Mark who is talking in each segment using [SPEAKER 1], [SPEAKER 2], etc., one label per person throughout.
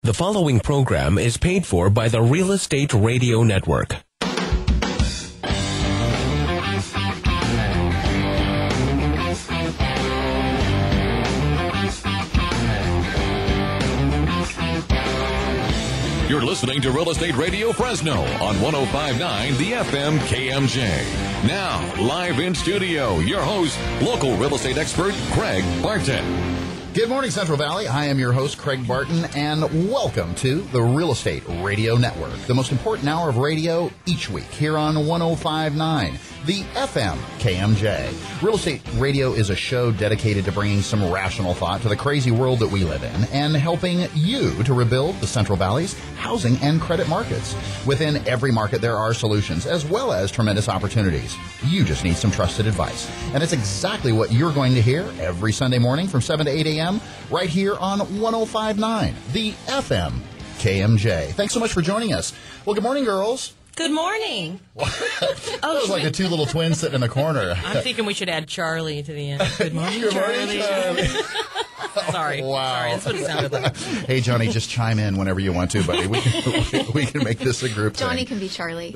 [SPEAKER 1] The following program is paid for by the Real Estate Radio Network.
[SPEAKER 2] You're listening to Real Estate Radio Fresno on 105.9 The FM KMJ. Now, live in studio, your host, local real estate expert, Craig Barton.
[SPEAKER 3] Good morning, Central Valley. I am your host, Craig Barton, and welcome to the Real Estate Radio Network, the most important hour of radio each week here on 105.9 The FM KMJ. Real Estate Radio is a show dedicated to bringing some rational thought to the crazy world that we live in and helping you to rebuild the Central Valley's housing and credit markets. Within every market, there are solutions as well as tremendous opportunities. You just need some trusted advice. And it's exactly what you're going to hear every Sunday morning from 7 to 8 a.m. right here on 105.9 The FM KMJ. Thanks so much for joining us. Well, good morning, girls.
[SPEAKER 4] Good morning.
[SPEAKER 3] That was like the two little twins sitting in the corner.
[SPEAKER 4] I'm thinking we should add Charlie to the end. Good morning,
[SPEAKER 3] Good
[SPEAKER 4] Charlie.
[SPEAKER 3] morning, Charlie.
[SPEAKER 4] Sorry.
[SPEAKER 3] Wow.
[SPEAKER 4] Sorry, that's what it sounded like.
[SPEAKER 3] Hey, Johnny, just chime in whenever you want to, buddy. We can make this a group
[SPEAKER 5] Johnny
[SPEAKER 3] thing.
[SPEAKER 5] can be Charlie.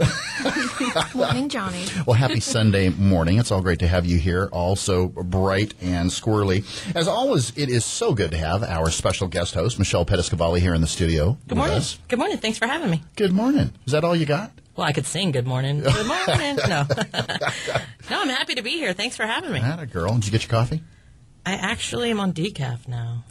[SPEAKER 5] Morning, Johnny.
[SPEAKER 3] Well, happy Sunday morning. It's all great to have you here, all so bright and squirrely. As always, it is so good to have our special guest host, Michelle Pettis-Cavalli, here in the studio.
[SPEAKER 4] Good morning. Good morning. Thanks for having me.
[SPEAKER 3] Good morning. Is that all you got?
[SPEAKER 4] Well, I could sing good morning. Good morning. No. No, I'm happy to be here. Thanks for having me.
[SPEAKER 3] Atta girl. Did you get your coffee?
[SPEAKER 4] I actually am on decaf now.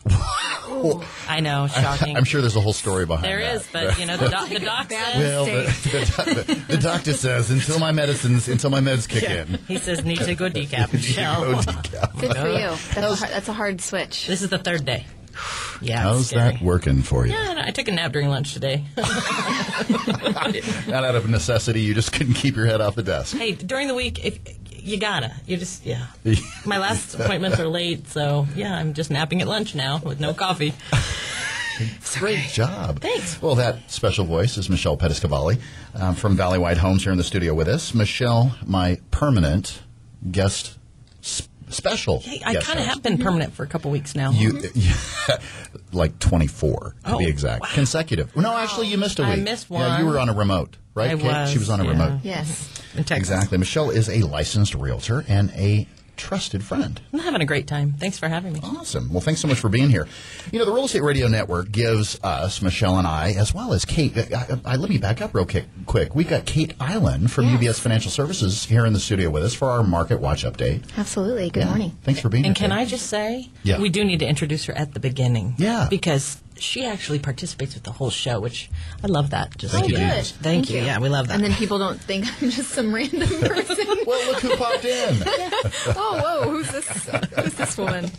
[SPEAKER 4] I know, shocking.
[SPEAKER 3] I'm sure there's a whole story behind
[SPEAKER 4] There
[SPEAKER 3] that.
[SPEAKER 4] is, but, you know, the doc says...
[SPEAKER 3] Well, the doctor says until my meds kick in.
[SPEAKER 4] He says need to go decaf, Michelle.
[SPEAKER 3] Go decaf.
[SPEAKER 5] Good for you. That's a hard switch.
[SPEAKER 4] This is the third day. Yeah,
[SPEAKER 3] How's that working for you?
[SPEAKER 4] Yeah, I took a nap during lunch today.
[SPEAKER 3] Not out of necessity, you just couldn't keep your head off the desk.
[SPEAKER 4] Hey, during the week, if you gotta. You just, yeah. My last appointments are late, so, yeah, I'm just napping at lunch now with no coffee.
[SPEAKER 3] Great job.
[SPEAKER 4] Thanks.
[SPEAKER 3] Well, that special voice is Michelle Pettis-Cavalli from Valleywide Homes here in the studio with us. Michelle, my permanent guest special.
[SPEAKER 4] Hey, I kind of have been permanent for a couple weeks now.
[SPEAKER 3] Like 24, to be exact.
[SPEAKER 4] Wow.
[SPEAKER 3] Consecutive. No, actually, you missed a week.
[SPEAKER 4] I missed one.
[SPEAKER 3] Yeah, you were on a remote, right,
[SPEAKER 4] I
[SPEAKER 3] Kate?
[SPEAKER 4] was,
[SPEAKER 3] She was on a remote.
[SPEAKER 5] Yes.
[SPEAKER 4] In Texas.
[SPEAKER 3] Exactly. Michelle is a licensed realtor and a trusted friend.
[SPEAKER 4] I'm having a great time. Thanks for having me.
[SPEAKER 3] Awesome. Well, thanks so much for being here. You know, the Real Estate Radio Network gives us, Michelle and I, as well as Kate, let me back up real quick. We've got Kate Eiland from UBS Financial Services here in the studio with us for our Market Watch update.
[SPEAKER 5] Absolutely. Good morning.
[SPEAKER 3] Thanks for being here.
[SPEAKER 4] And can
[SPEAKER 3] Kate.
[SPEAKER 4] I just say,
[SPEAKER 3] Yeah.
[SPEAKER 4] we do need to introduce her at the beginning.
[SPEAKER 3] Yeah.
[SPEAKER 4] Because she actually participates with the whole show, which I love that. Just
[SPEAKER 3] Thank you,
[SPEAKER 5] good.
[SPEAKER 3] Denise.
[SPEAKER 4] Thank you. Yeah, we love that.
[SPEAKER 5] And then people don't think I'm just some random person.
[SPEAKER 3] Well, look who popped in.
[SPEAKER 5] Oh, whoa, who's this woman?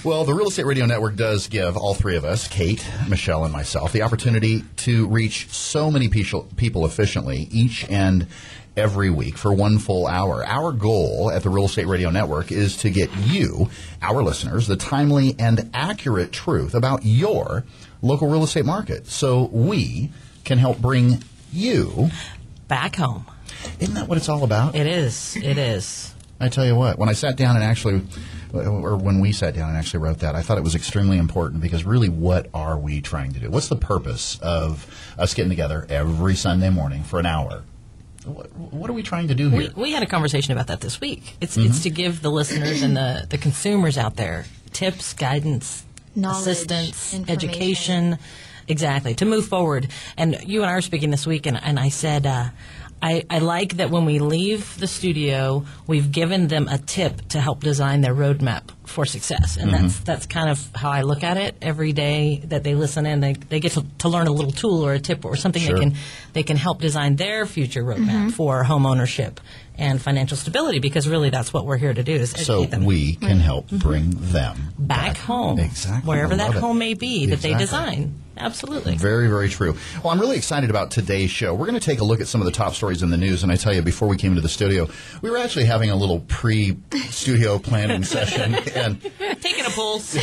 [SPEAKER 3] Well, the Real Estate Radio Network does give all three of us, Kate, Michelle, and myself, the opportunity to reach so many people efficiently each and every week for one full hour. Our goal at the Real Estate Radio Network is to get you, our listeners, the timely and accurate truth about your local real estate market so we can help bring you
[SPEAKER 4] back home.
[SPEAKER 3] Isn't that what it's all about?
[SPEAKER 4] It is. It is.
[SPEAKER 3] I tell you what, when we sat down and actually wrote that, I thought it was extremely important because really what are we trying to do? What's the purpose of us getting together every Sunday morning for an hour? What are we trying to do here?
[SPEAKER 4] We had a conversation about that this week. It's to give the listeners and the consumers out there tips, guidance,
[SPEAKER 5] Knowledge,
[SPEAKER 4] assistance,
[SPEAKER 5] information.
[SPEAKER 4] education, exactly, to move forward. And you and I were speaking this week, and I said, I like that when we leave the studio, we've given them a tip to help design their roadmap for success. And that's kind of how I look at it every day that they listen in. They get to learn a little tool or a tip or something they can help design their future roadmap for home ownership and financial stability, because really that's what we're here to do, is educate them.
[SPEAKER 3] So we can help bring them
[SPEAKER 4] back home.
[SPEAKER 3] Exactly.
[SPEAKER 4] Wherever
[SPEAKER 3] I
[SPEAKER 4] that
[SPEAKER 3] love it.
[SPEAKER 4] home may be that they design. Absolutely.
[SPEAKER 3] Very, very true. Well, I'm really excited about today's show. We're going to take a look at some of the top stories in the news. And I tell you, before we came into the studio, we were actually having a little pre-studio planning session. And
[SPEAKER 4] Taking a pulse.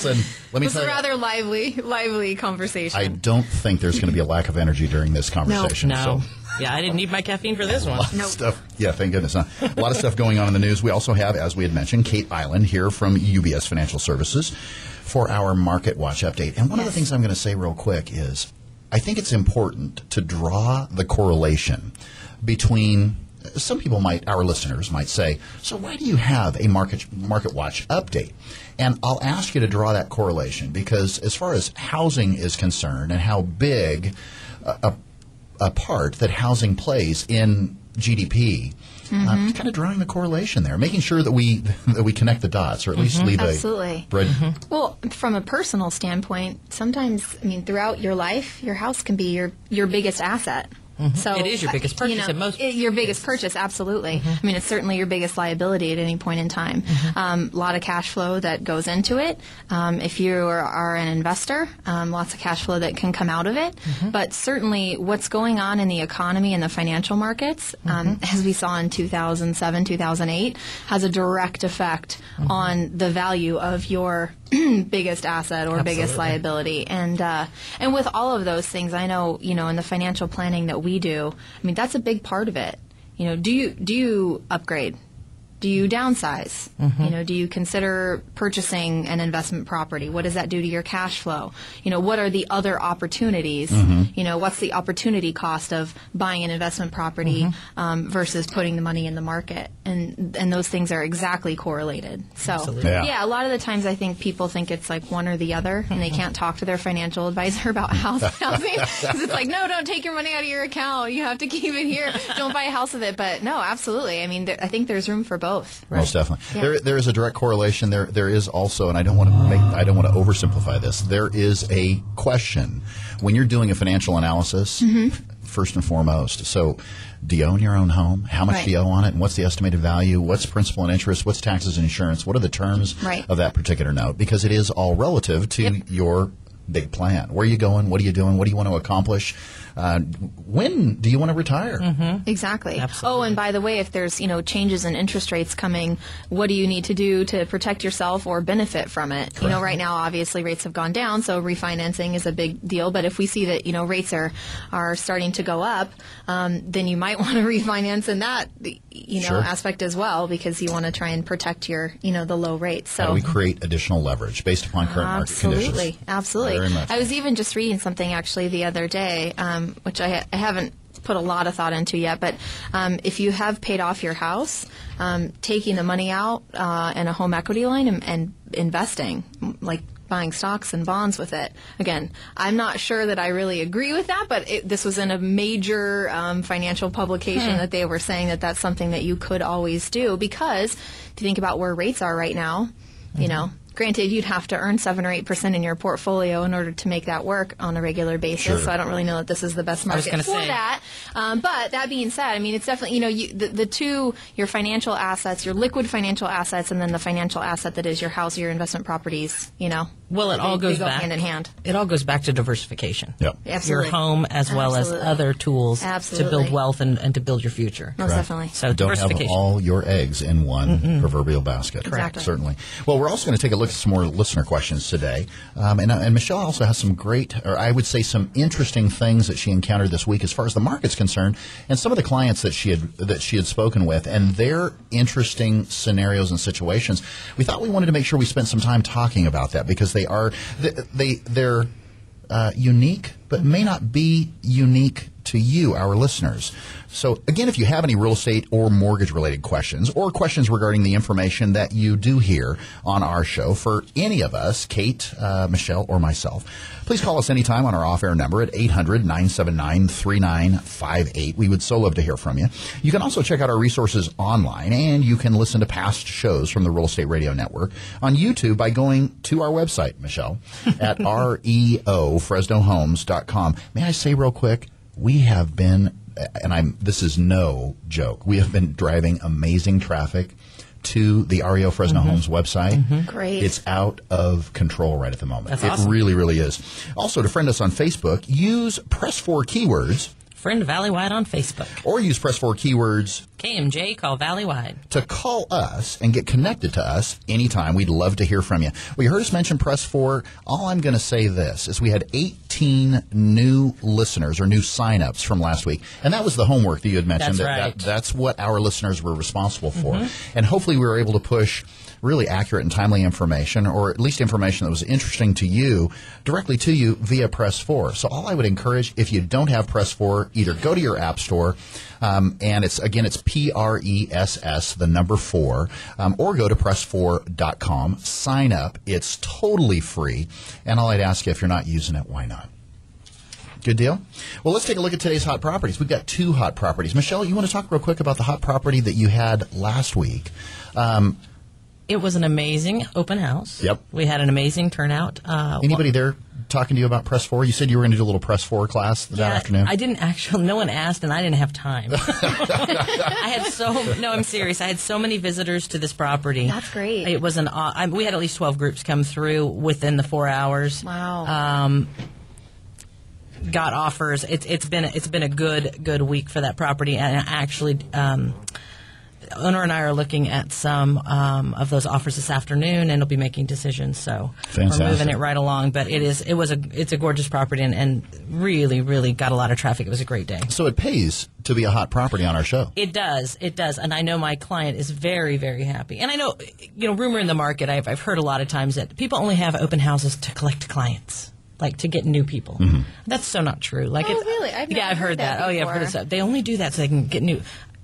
[SPEAKER 3] And let me
[SPEAKER 5] It was
[SPEAKER 3] tell
[SPEAKER 5] a
[SPEAKER 3] you,
[SPEAKER 5] rather lively conversation.
[SPEAKER 3] I don't think there's going to be a lack of energy during this conversation.
[SPEAKER 4] No.
[SPEAKER 3] So.
[SPEAKER 4] Yeah, I didn't need my caffeine for this one.
[SPEAKER 3] Stuff. Yeah, thank goodness. A lot of stuff going on in the news. We also have, as we had mentioned, Kate Eiland here from UBS Financial Services for our Market Watch update. And one of the things I'm going to say real quick is I think it's important to draw the correlation between some people our listeners might say, so why do you have a Market Watch update? And I'll ask you to draw that correlation because as far as housing is concerned and how big a part that housing plays in GDP, kind of drawing the correlation there, making sure that we connect the dots, or at least leave
[SPEAKER 5] Absolutely.
[SPEAKER 3] a bread.
[SPEAKER 5] Well, from a personal standpoint, sometimes, throughout your life, your house can be your biggest asset. So
[SPEAKER 4] it is your biggest purchase in most.
[SPEAKER 5] Your biggest purchase, absolutely. It's certainly your biggest liability at any point in time. A lot of cash flow that goes into it. If you are an investor, lots of cash flow that can come out of it. But certainly what's going on in the economy and the financial markets, as we saw in 2007, 2008, has a direct effect on the value of your biggest asset or biggest liability. And with all of those things, I know, in the financial planning that we do, that's a big part of it. Do you upgrade? Do you downsize? Do you consider purchasing an investment property? What does that do to your cash flow? What are the other opportunities? What's the opportunity cost of buying an investment property versus putting the money in the market? And those things are exactly correlated. So, a lot of the times I think people think it's like one or the other, and they can't talk to their financial advisor about housing. Because it's like, no, don't take your money out of your account. You have to keep it here. Don't buy a house with it. But no, absolutely. I think there's room for both.
[SPEAKER 3] Right. Most definitely. Yeah. There is a direct correlation. There is also, and I don't want to oversimplify this. There is a question when you're doing a financial analysis. First and foremost. So, do you own your own home? How much do you owe on it? And what's the estimated value? What's principal and interest? What's taxes and insurance? What are the terms of that particular note? Because it is all relative to your big plan. Where are you going? What are you doing? What do you want to accomplish? When do you want to retire?
[SPEAKER 5] Exactly.
[SPEAKER 4] Absolutely.
[SPEAKER 5] Oh, and by the way, if there's changes in interest rates coming, what do you need to do to protect yourself or benefit from it? Correct. Right now, obviously, rates have gone down, so refinancing is a big deal. But if we see that rates are starting to go up, then you might want to refinance in that aspect as well, because you want to try and protect your the low rates. So
[SPEAKER 3] how do we create additional leverage based upon current market conditions?
[SPEAKER 5] Absolutely.
[SPEAKER 3] Very much.
[SPEAKER 5] I was even just reading something actually the other day, which I haven't put a lot of thought into yet, but if you have paid off your house, taking the money out in a home equity line and investing, like buying stocks and bonds with it. Again, I'm not sure that I really agree with that, but this was in a major financial publication that they were saying that that's something that you could always do, because if you think about where rates are right now, granted, you'd have to earn 7 or 8% in your portfolio in order to make that work on a regular basis.
[SPEAKER 3] Sure.
[SPEAKER 5] So I don't really know that this is the best market for that. But that being said, it's definitely, the two, your financial assets, your liquid financial assets, and then the financial asset that is your house, your investment properties,
[SPEAKER 4] Well, it all goes back
[SPEAKER 5] hand in hand.
[SPEAKER 4] It all goes back to diversification.
[SPEAKER 3] Yep.
[SPEAKER 5] Absolutely.
[SPEAKER 4] Your home as well as other tools to build wealth and to build your future.
[SPEAKER 5] Most definitely.
[SPEAKER 4] So
[SPEAKER 3] don't have all your eggs in one proverbial basket.
[SPEAKER 5] Exactly.
[SPEAKER 3] Certainly. Well, we're also going to take a look at some more listener questions today. And Michelle also has some great, or I would say some interesting things that she encountered this week as far as the market's concerned, and some of the clients that she had spoken with and their interesting scenarios and situations. We thought we wanted to make sure we spent some time talking about that, because they're unique, but may not be unique to you, our listeners. So, again, if you have any real estate or mortgage-related questions, or questions regarding the information that you do hear on our show for any of us, Kate, Michelle, or myself, please call us anytime on our off-air number at 800-979-3958. We would so love to hear from you. You can also check out our resources online, and you can listen to past shows from the Real Estate Radio Network on YouTube by going to our website, Michelle, at reofresnohomes.com. May I say real quick, we have been, and this is no joke, we have been driving amazing traffic to the REO Fresno Homes website.
[SPEAKER 5] Great.
[SPEAKER 3] It's out of control right at the moment.
[SPEAKER 4] That's awesome.
[SPEAKER 3] It really, really is. Also, to friend us on Facebook, use Press 4 keywords.
[SPEAKER 4] Friend Valley Wide on Facebook.
[SPEAKER 3] Or use Press 4 keywords.
[SPEAKER 4] KMJ, call Valley Wide.
[SPEAKER 3] To call us and get connected to us anytime. We'd love to hear from you. Well, you heard us mention Press 4. All I'm going to say this is we had 18 new listeners or new sign-ups from last week. And that was the homework that you had mentioned.
[SPEAKER 4] That's right.
[SPEAKER 3] That's what our listeners were responsible for. And hopefully we were able to push really accurate and timely information, or at least information that was interesting to you, directly to you via Press 4. So all I would encourage, if you don't have Press 4, either go to your app store, and it's PRESS, the number 4, or go to press4.com, sign up. It's totally free, and all I'd ask you, if you're not using it, why not? Good deal. Well, let's take a look at today's hot properties. We've got 2 hot properties. Michelle, you want to talk real quick about the hot property that you had last week?
[SPEAKER 4] It was an amazing open house.
[SPEAKER 3] Yep.
[SPEAKER 4] We had an amazing turnout.
[SPEAKER 3] Anybody there talking to you about Press 4? You said you were going to do a little Press 4 class that afternoon.
[SPEAKER 4] I didn't actually. No one asked, and I didn't have time. I'm serious. I had so many visitors to this property.
[SPEAKER 5] That's great.
[SPEAKER 4] It was we had at least 12 groups come through within the 4 hours.
[SPEAKER 5] Wow.
[SPEAKER 4] Got offers. It's been a good week for that property, and actually, owner and I are looking at some of those offers this afternoon, and we'll be making decisions. So
[SPEAKER 3] Fantastic.
[SPEAKER 4] We're moving it right along. But it's a gorgeous property, and really got a lot of traffic. It was a great day.
[SPEAKER 3] So it pays to be a hot property on our show.
[SPEAKER 4] It does, and I know my client is very, very happy. And I know, rumor in the market. I've heard a lot of times that people only have open houses to collect clients. Like to get new people.
[SPEAKER 3] Mm-hmm.
[SPEAKER 4] That's so not true.
[SPEAKER 5] Really?
[SPEAKER 4] I've heard that.
[SPEAKER 5] Before.
[SPEAKER 4] Oh, yeah, I've heard that. They only do that so they can get new.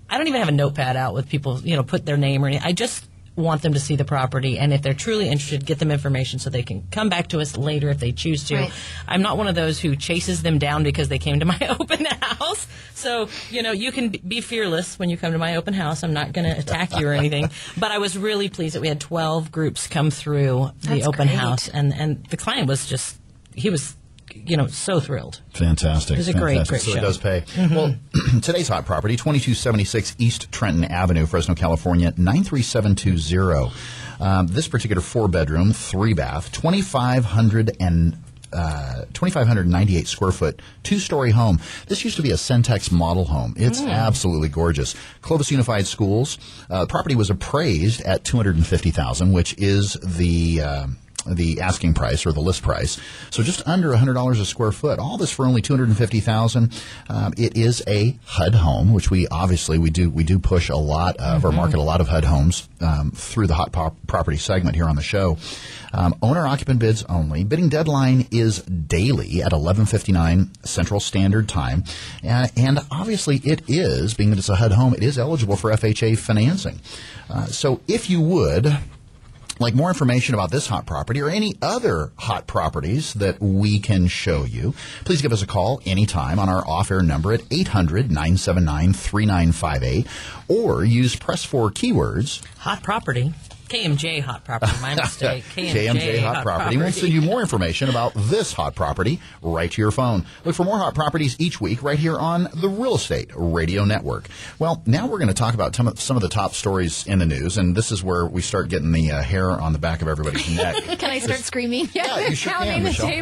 [SPEAKER 4] I don't even have a notepad out with people, put their name or anything. I just want them to see the property, and if they're truly interested, get them information so they can come back to us later if they choose to.
[SPEAKER 5] Right.
[SPEAKER 4] I'm not one of those who chases them down because they came to my open house. So, you can be fearless when you come to my open house. I'm not going to attack you or anything. But I was really pleased that we had 12 groups come through the open house, and the client was just, he was so thrilled.
[SPEAKER 3] Fantastic.
[SPEAKER 4] It was a great
[SPEAKER 3] So
[SPEAKER 4] show.
[SPEAKER 3] it does pay. Mm-hmm. Well, today's hot property, 2276 East Trenton Avenue, Fresno, California, 93720. This particular 4-bedroom, 3-bath, 2,598 square foot, 2-story home. This used to be a Centex model home. It's absolutely gorgeous. Clovis Unified Schools. The property was appraised at $250,000, which is the asking price or the list price. So just under $100 a square foot. All this for only $250,000. It is a HUD home, which we do push a lot of or market a lot of HUD homes through the hot property segment here on the show. Owner occupant bids only. Bidding deadline is daily at 11:59 Central Standard Time. And obviously it is, being that it's a HUD home, it is eligible for FHA financing. So if you would like more information about this hot property or any other hot properties that we can show you, please give us a call anytime on our off-air number at 800-979-3958 or use Press 4 keywords.
[SPEAKER 4] Hot property. KMJ hot property. My mistake.
[SPEAKER 3] KMJ hot property. We'll send you more information about this hot property right to your phone. Look for more hot properties each week right here on the Real Estate Radio Network. Well, now we're going to talk about some of the top stories in the news, and this is where we start getting the hair on the back of everybody's neck.
[SPEAKER 5] Can I start screaming?
[SPEAKER 3] Yeah, you sure can, Michelle.
[SPEAKER 5] The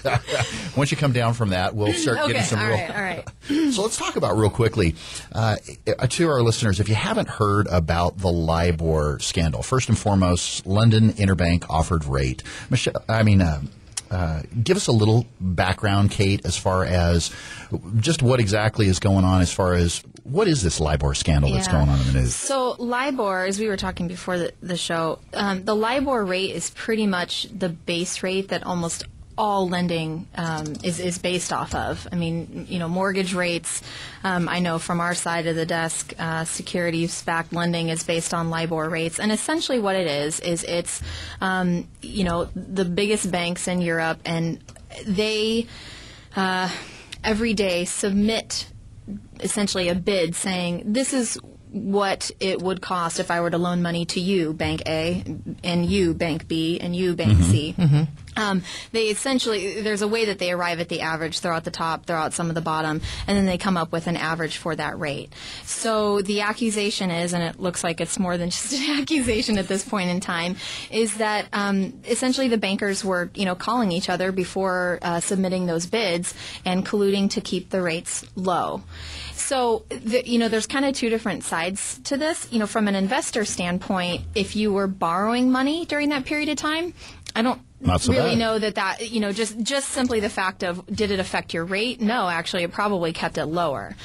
[SPEAKER 5] table.
[SPEAKER 3] Once you come down from that, we'll start getting some
[SPEAKER 5] all
[SPEAKER 3] real...
[SPEAKER 5] right.
[SPEAKER 3] So let's talk about real quickly to our listeners, if you haven't heard about the LIBOR scandal. First and foremost, London Interbank Offered Rate. Michelle, give us a little background, Kate, as far as just what exactly is going on, as far as what is this LIBOR scandal that's going on in the news?
[SPEAKER 5] So LIBOR, as we were talking before the show, the LIBOR rate is pretty much the base rate that almost all lending is based off of. I mean, mortgage rates, I know from our side of the desk, securities-backed lending is based on LIBOR rates. And essentially what it is it's, the biggest banks in Europe, and they every day submit essentially a bid saying, this is what it would cost if I were to loan money to you, Bank A, and you, Bank B, and you, Bank C. Mm-hmm. They essentially, there's a way that they arrive at the average. Throw out the top, throw out some of the bottom, and then they come up with an average for that rate. So the accusation is, and it looks like it's more than just an accusation at this point in time, is that essentially the bankers were, calling each other before submitting those bids and colluding to keep the rates low. So, there's kind of two different sides to this. From an investor standpoint, if you were borrowing money during that period of time, I don't
[SPEAKER 3] not so
[SPEAKER 5] really
[SPEAKER 3] bad.
[SPEAKER 5] know that just simply the fact of did it affect your rate? No, actually, it probably kept it lower.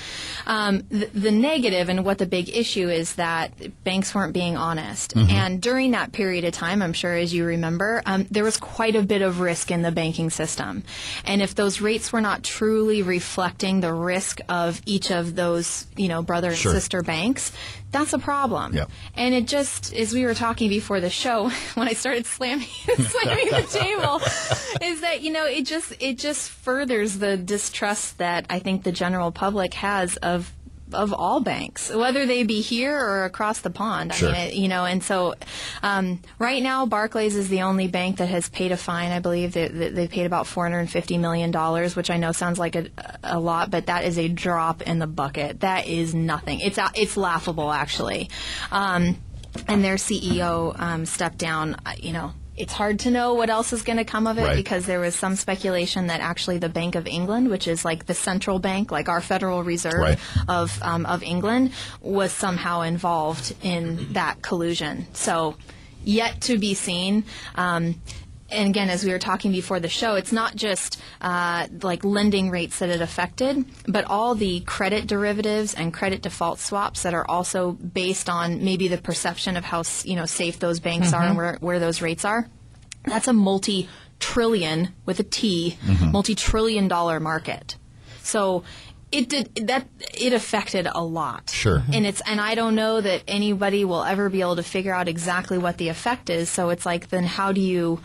[SPEAKER 5] The negative and what the big issue is that banks weren't being honest. And during that period of time, I'm sure as you remember, there was quite a bit of risk in the banking system. And if those rates were not truly reflecting the risk of each of those, brother and sister banks, that's a problem.
[SPEAKER 3] Yep.
[SPEAKER 5] And it just, as we were talking before the show, when I started slamming the table, is that, it just furthers the distrust that I think the general public has of all banks, whether they be here or across the pond.
[SPEAKER 3] Sure.
[SPEAKER 5] I mean, and so right now Barclays is the only bank that has paid a fine. I believe they paid about $450 million, which I know sounds like a lot, but that is a drop in the bucket. That is nothing. It's laughable, actually. And their CEO stepped down, It's hard to know what else is going to come of it,
[SPEAKER 3] right,
[SPEAKER 5] because there was some speculation that actually the Bank of England, which is like the central bank, like our Federal Reserve,
[SPEAKER 3] right,
[SPEAKER 5] of England, was somehow involved in that collusion. So yet to be seen. And again, as we were talking before the show, it's not just like lending rates that it affected, but all the credit derivatives and credit default swaps that are also based on maybe the perception of how safe those banks are and where those rates are. That's a multi-trillion, with a T, multi-trillion dollar market. So it affected a lot.
[SPEAKER 3] Sure.
[SPEAKER 5] And I don't know that anybody will ever be able to figure out exactly what the effect is. So it's like, then how do you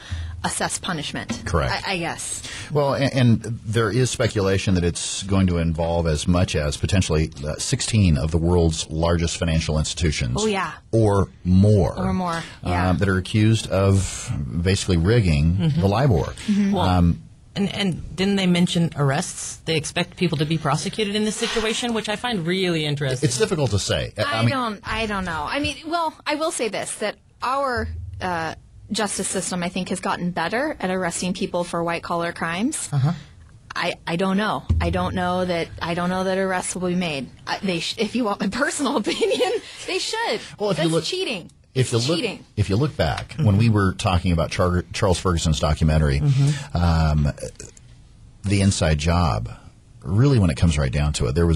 [SPEAKER 5] assess punishment?
[SPEAKER 3] Correct.
[SPEAKER 5] I guess.
[SPEAKER 3] Well, and there is speculation that it's going to involve as much as potentially 16 of the world's largest financial institutions.
[SPEAKER 5] Oh, yeah.
[SPEAKER 3] Or more.
[SPEAKER 5] Or more, yeah.
[SPEAKER 3] That are accused of basically rigging the LIBOR.
[SPEAKER 4] Well, and didn't they mention arrests? They expect people to be prosecuted in this situation, which I find really interesting.
[SPEAKER 3] It's difficult to say.
[SPEAKER 5] I don't know. I mean, well, I will say this, that our justice system, I think, has gotten better at arresting people for white-collar crimes. I don't know. I don't know that arrests will be made. If you want my personal opinion, they should.
[SPEAKER 3] Well,
[SPEAKER 5] That's cheating.
[SPEAKER 3] If you look back, when we were talking about Charles Ferguson's documentary, The Inside Job, really when it comes right down to it, there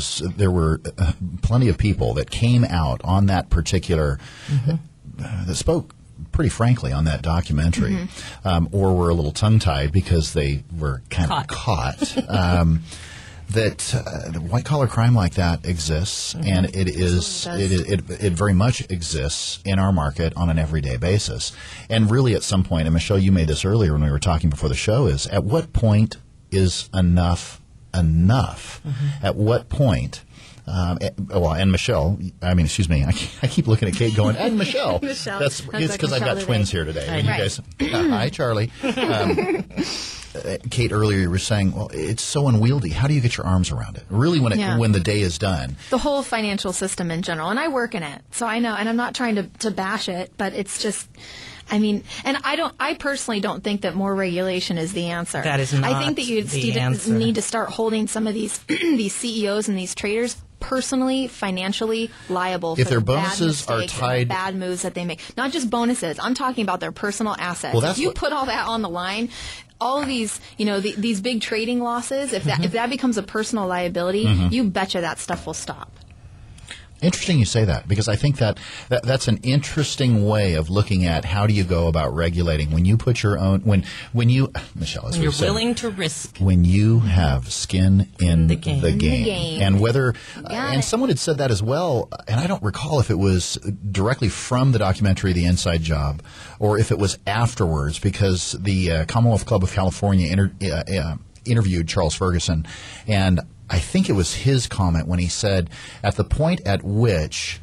[SPEAKER 3] were plenty of people that came out on that particular that spoke pretty frankly on that documentary, or were a little tongue-tied because they were kind of caught. That white-collar crime like that exists, and it very much exists in our market on an everyday basis. And really at some point, and Michelle, you made this earlier when we were talking before the show, is at what point is enough enough? At what point... and Michelle, excuse me, I keep looking at Kate going, and Michelle.
[SPEAKER 5] Michelle.
[SPEAKER 3] It's because I've got twins here today. And you guys, hi, Charlie. Kate, earlier you were saying, well, it's so unwieldy. How do you get your arms around it? Really, when the day is done.
[SPEAKER 5] The whole financial system in general, and I work in it, so I know, and I'm not trying to bash it, but it's just... I mean, and I personally don't think that more regulation is the answer.
[SPEAKER 4] That is not
[SPEAKER 5] I think that you need to start holding some of these these CEOs and these traders personally, financially liable for
[SPEAKER 3] their
[SPEAKER 5] the
[SPEAKER 3] bonuses
[SPEAKER 5] bad mistakes and the bad moves that they make. Not just bonuses. I'm talking about their personal assets.
[SPEAKER 3] Well,
[SPEAKER 5] if you put all that on the line, all of these, these big trading losses, if that becomes a personal liability, you betcha that stuff will stop.
[SPEAKER 3] Interesting you say that, because I think that's an interesting way of looking at how do you go about regulating when you put your own when you Michelle, as
[SPEAKER 4] you're
[SPEAKER 3] said,
[SPEAKER 4] willing to risk
[SPEAKER 3] when you have skin in the game. And whether and someone had said that as well, and I don't recall if it was directly from the documentary The Inside Job or if it was afterwards, because the Commonwealth Club of California interviewed Charles Ferguson, and I think it was his comment when he said, at the point at which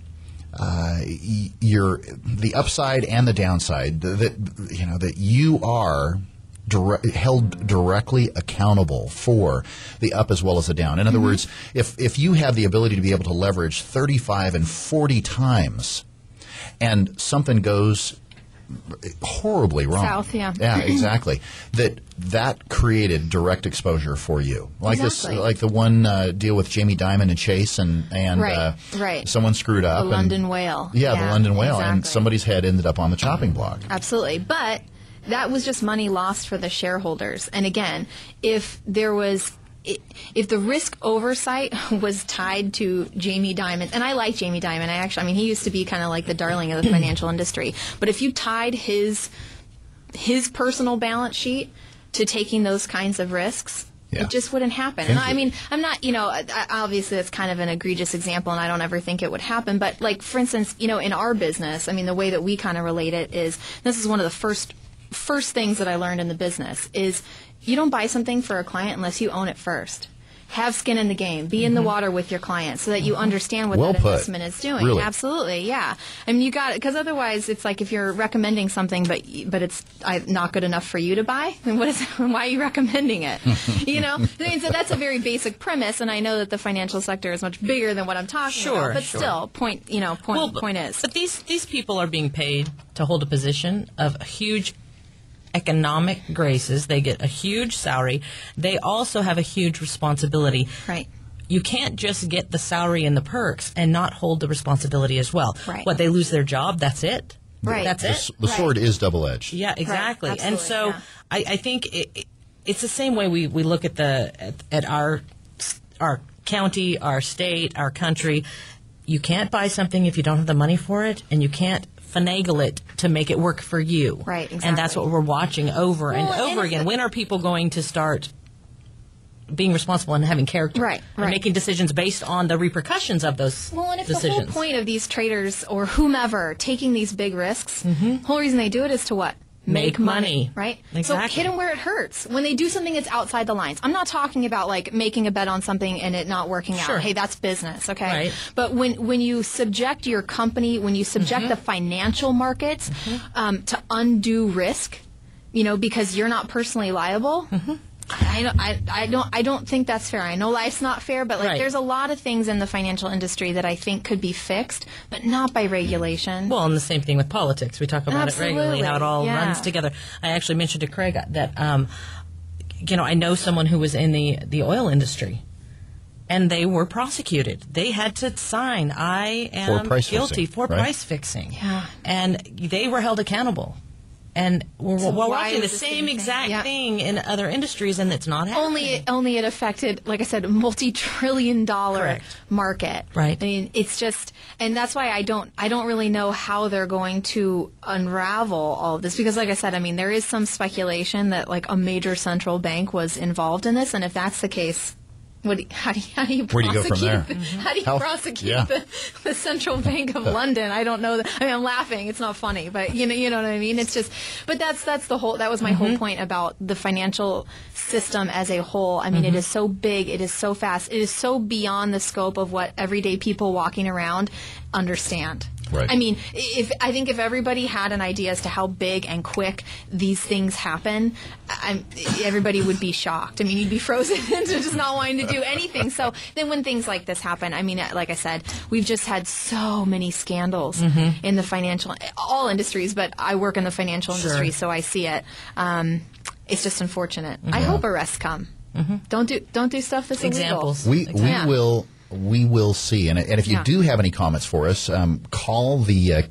[SPEAKER 3] the upside and the downside, that you are held directly accountable for the up as well as the down. In other words, if you have the ability to be able to leverage 35 and 40 times and something goes horribly wrong.
[SPEAKER 5] South, yeah.
[SPEAKER 3] Yeah, exactly. That created direct exposure for you. Like
[SPEAKER 5] exactly.
[SPEAKER 3] like the one deal with Jamie Dimon and Chase and
[SPEAKER 5] right.
[SPEAKER 3] Someone screwed up.
[SPEAKER 5] The London Whale.
[SPEAKER 3] Yeah, the London Whale.
[SPEAKER 5] Exactly.
[SPEAKER 3] And somebody's head ended up on the chopping block.
[SPEAKER 5] Absolutely. But that was just money lost for the shareholders. And again, if the risk oversight was tied to Jamie Dimon, and I like Jamie Dimon, he used to be kind of like the darling of the financial industry. But if you tied his personal balance sheet to taking those kinds of risks, it just wouldn't happen. And I'm not, obviously that's kind of an egregious example, and I don't ever think it would happen. But like, for instance, in our business, the way that we kind of relate it is, this is one of the first things that I learned in the business is, you don't buy something for a client unless you own it first. Have skin in the game. Be in the water with your client so that you understand what that investment is doing.
[SPEAKER 3] Really?
[SPEAKER 5] Absolutely, yeah. You got it, because otherwise it's like if you're recommending something but it's not good enough for you to buy, then why are you recommending it? So that's a very basic premise, and I know that the financial sector is much bigger than what I'm talking about. But still, point is.
[SPEAKER 4] But these people are being paid to hold a position of a huge economic graces. They get a huge salary. They also have a huge responsibility.
[SPEAKER 5] Right.
[SPEAKER 4] You can't just get the salary and the perks and not hold the responsibility as well.
[SPEAKER 5] Right.
[SPEAKER 4] What, they lose their job, that's it?
[SPEAKER 5] Right.
[SPEAKER 4] That's it?
[SPEAKER 3] The sword is double-edged.
[SPEAKER 4] Yeah, exactly.
[SPEAKER 5] Right.
[SPEAKER 4] And so I think it's the same way we look at our county, our state, our country. You can't buy something if you don't have the money for it, and you can't finagle it to make it work for you.
[SPEAKER 5] Right, exactly.
[SPEAKER 4] And that's what we're watching over and over again. When are people going to start being responsible and having character?
[SPEAKER 5] Right.
[SPEAKER 4] And making decisions based on the repercussions of those decisions.
[SPEAKER 5] Well, and if the whole point of these traders or whomever taking these big risks, the whole reason they do it is to what? Make money, right?
[SPEAKER 4] Exactly.
[SPEAKER 5] So hit them where it hurts. When they do something that's outside the lines. I'm not talking about like making a bet on something and it not working out. Hey, that's business, okay?
[SPEAKER 4] Right.
[SPEAKER 5] But when you subject your company, when you subject the financial markets to undue risk, because you're not personally liable, I don't think that's fair. I know life's not fair, but there's a lot of things in the financial industry that I think could be fixed, but not by regulation.
[SPEAKER 4] Well, and the same thing with politics. We talk about it regularly, how it all runs together. I actually mentioned to Craig that, I know someone who was in the oil industry, and they were prosecuted. They had to sign, I am guilty for price fixing.
[SPEAKER 5] Yeah.
[SPEAKER 4] And they were held accountable. And we're watching the same exact thing in other industries, and it's not happening.
[SPEAKER 5] Only it affected, like I said, a multi-trillion-dollar market.
[SPEAKER 4] Right.
[SPEAKER 5] It's just, and that's why I don't really know how they're going to unravel all of this, because, like I said, there is some speculation that like a major central bank was involved in this, and if that's the case, how do you prosecute?
[SPEAKER 3] Where do you go from there?
[SPEAKER 5] How do you prosecute the Central Bank of London? I don't know. I'm laughing. It's not funny, but you know what I mean. It's just, but that's the whole. That was my whole point about the financial system as a whole. It is so big. It is so fast. It is so beyond the scope of what everyday people walking around understand.
[SPEAKER 3] Right.
[SPEAKER 5] I think if everybody had an idea as to how big and quick these things happen, everybody would be shocked. You'd be frozen into just not wanting to do anything. So then when things like this happen, like I said, we've just had so many scandals in the financial, all industries, but I work in the financial industry, so I see it. It's just unfortunate. I hope arrests come. Don't do stuff that's
[SPEAKER 4] Examples.
[SPEAKER 5] illegal.
[SPEAKER 3] We will see. And if you do have any comments for us, call the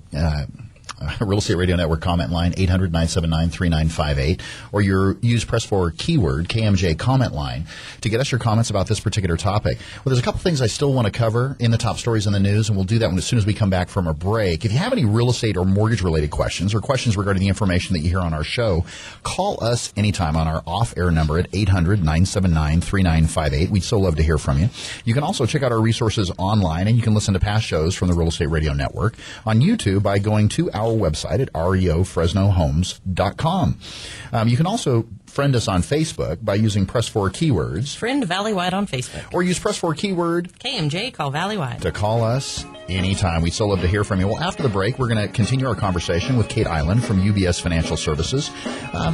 [SPEAKER 3] Real Estate Radio Network comment line, 800-979-3958, or use press forward keyword, KMJ comment line, to get us your comments about this particular topic. Well, there's a couple things I still want to cover in the top stories in the news, and we'll do that as soon as we come back from a break. If you have any real estate or mortgage-related questions or questions regarding the information that you hear on our show, call us anytime on our off-air number at 800-979-3958. We'd so love to hear from you. You can also check out our resources online, and you can listen to past shows from the Real Estate Radio Network on YouTube by going to our website at reofresnohomes.com. You can also friend us on Facebook by using press 4 keywords.
[SPEAKER 4] Friend Valleywide on Facebook.
[SPEAKER 1] Or use press 4 keyword
[SPEAKER 4] KMJ, call Valleywide.
[SPEAKER 3] To call us anytime. We'd so love to hear from you. Well, after the break, we're going to continue our conversation with Kate Eiland from UBS Financial Services,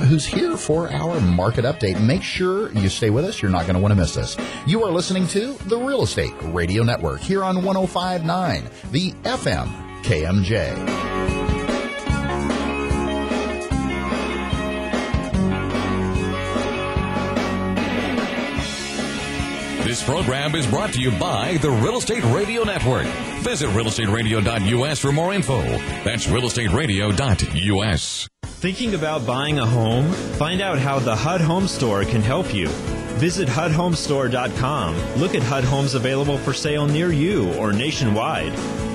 [SPEAKER 3] who's here for our market update. Make sure you stay with us. You're not going to want to miss this. You are listening to the Real Estate Radio Network here on 105.9, the FM KMJ.
[SPEAKER 2] This program is brought to you by the Real Estate Radio Network. Visit realestateradio.us for more info. That's realestateradio.us.
[SPEAKER 6] Thinking about buying a home? Find out how the HUD Home Store can help you. Visit HUDHomestore.com. Look at HUD homes available for sale near you or nationwide.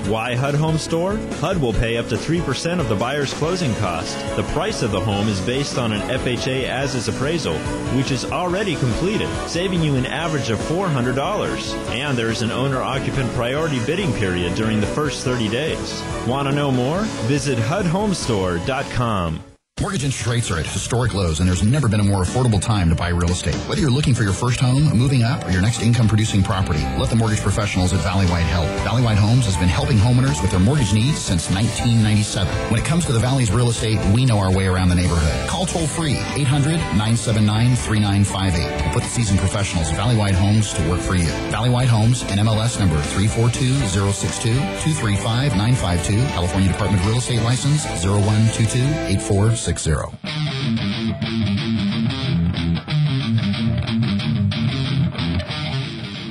[SPEAKER 6] Why HUD Home Store? HUD will pay up to 3% of the buyer's closing cost. The price of the home is based on an FHA as-is appraisal, which is already completed, saving you an average of $400. And there is an owner-occupant priority bidding period during the first 30 days. Want to know more? Visit HUDHomestore.com.
[SPEAKER 3] Mortgage interest rates are at historic lows, and there's never been a more affordable time to buy real estate. Whether you're looking for your first home, moving up, or your next income-producing property, let the mortgage professionals at Valley White help. Valley White Homes has been helping homeowners with their mortgage needs since 1997. When it comes to the Valley's real estate, we know our way around the neighborhood. Call toll-free 800-979-3958 and put the seasoned professionals at Valley White Homes to work for you. Valley White Homes, NMLS number 342062, 235-952, California Department of Real Estate License 0122-8460.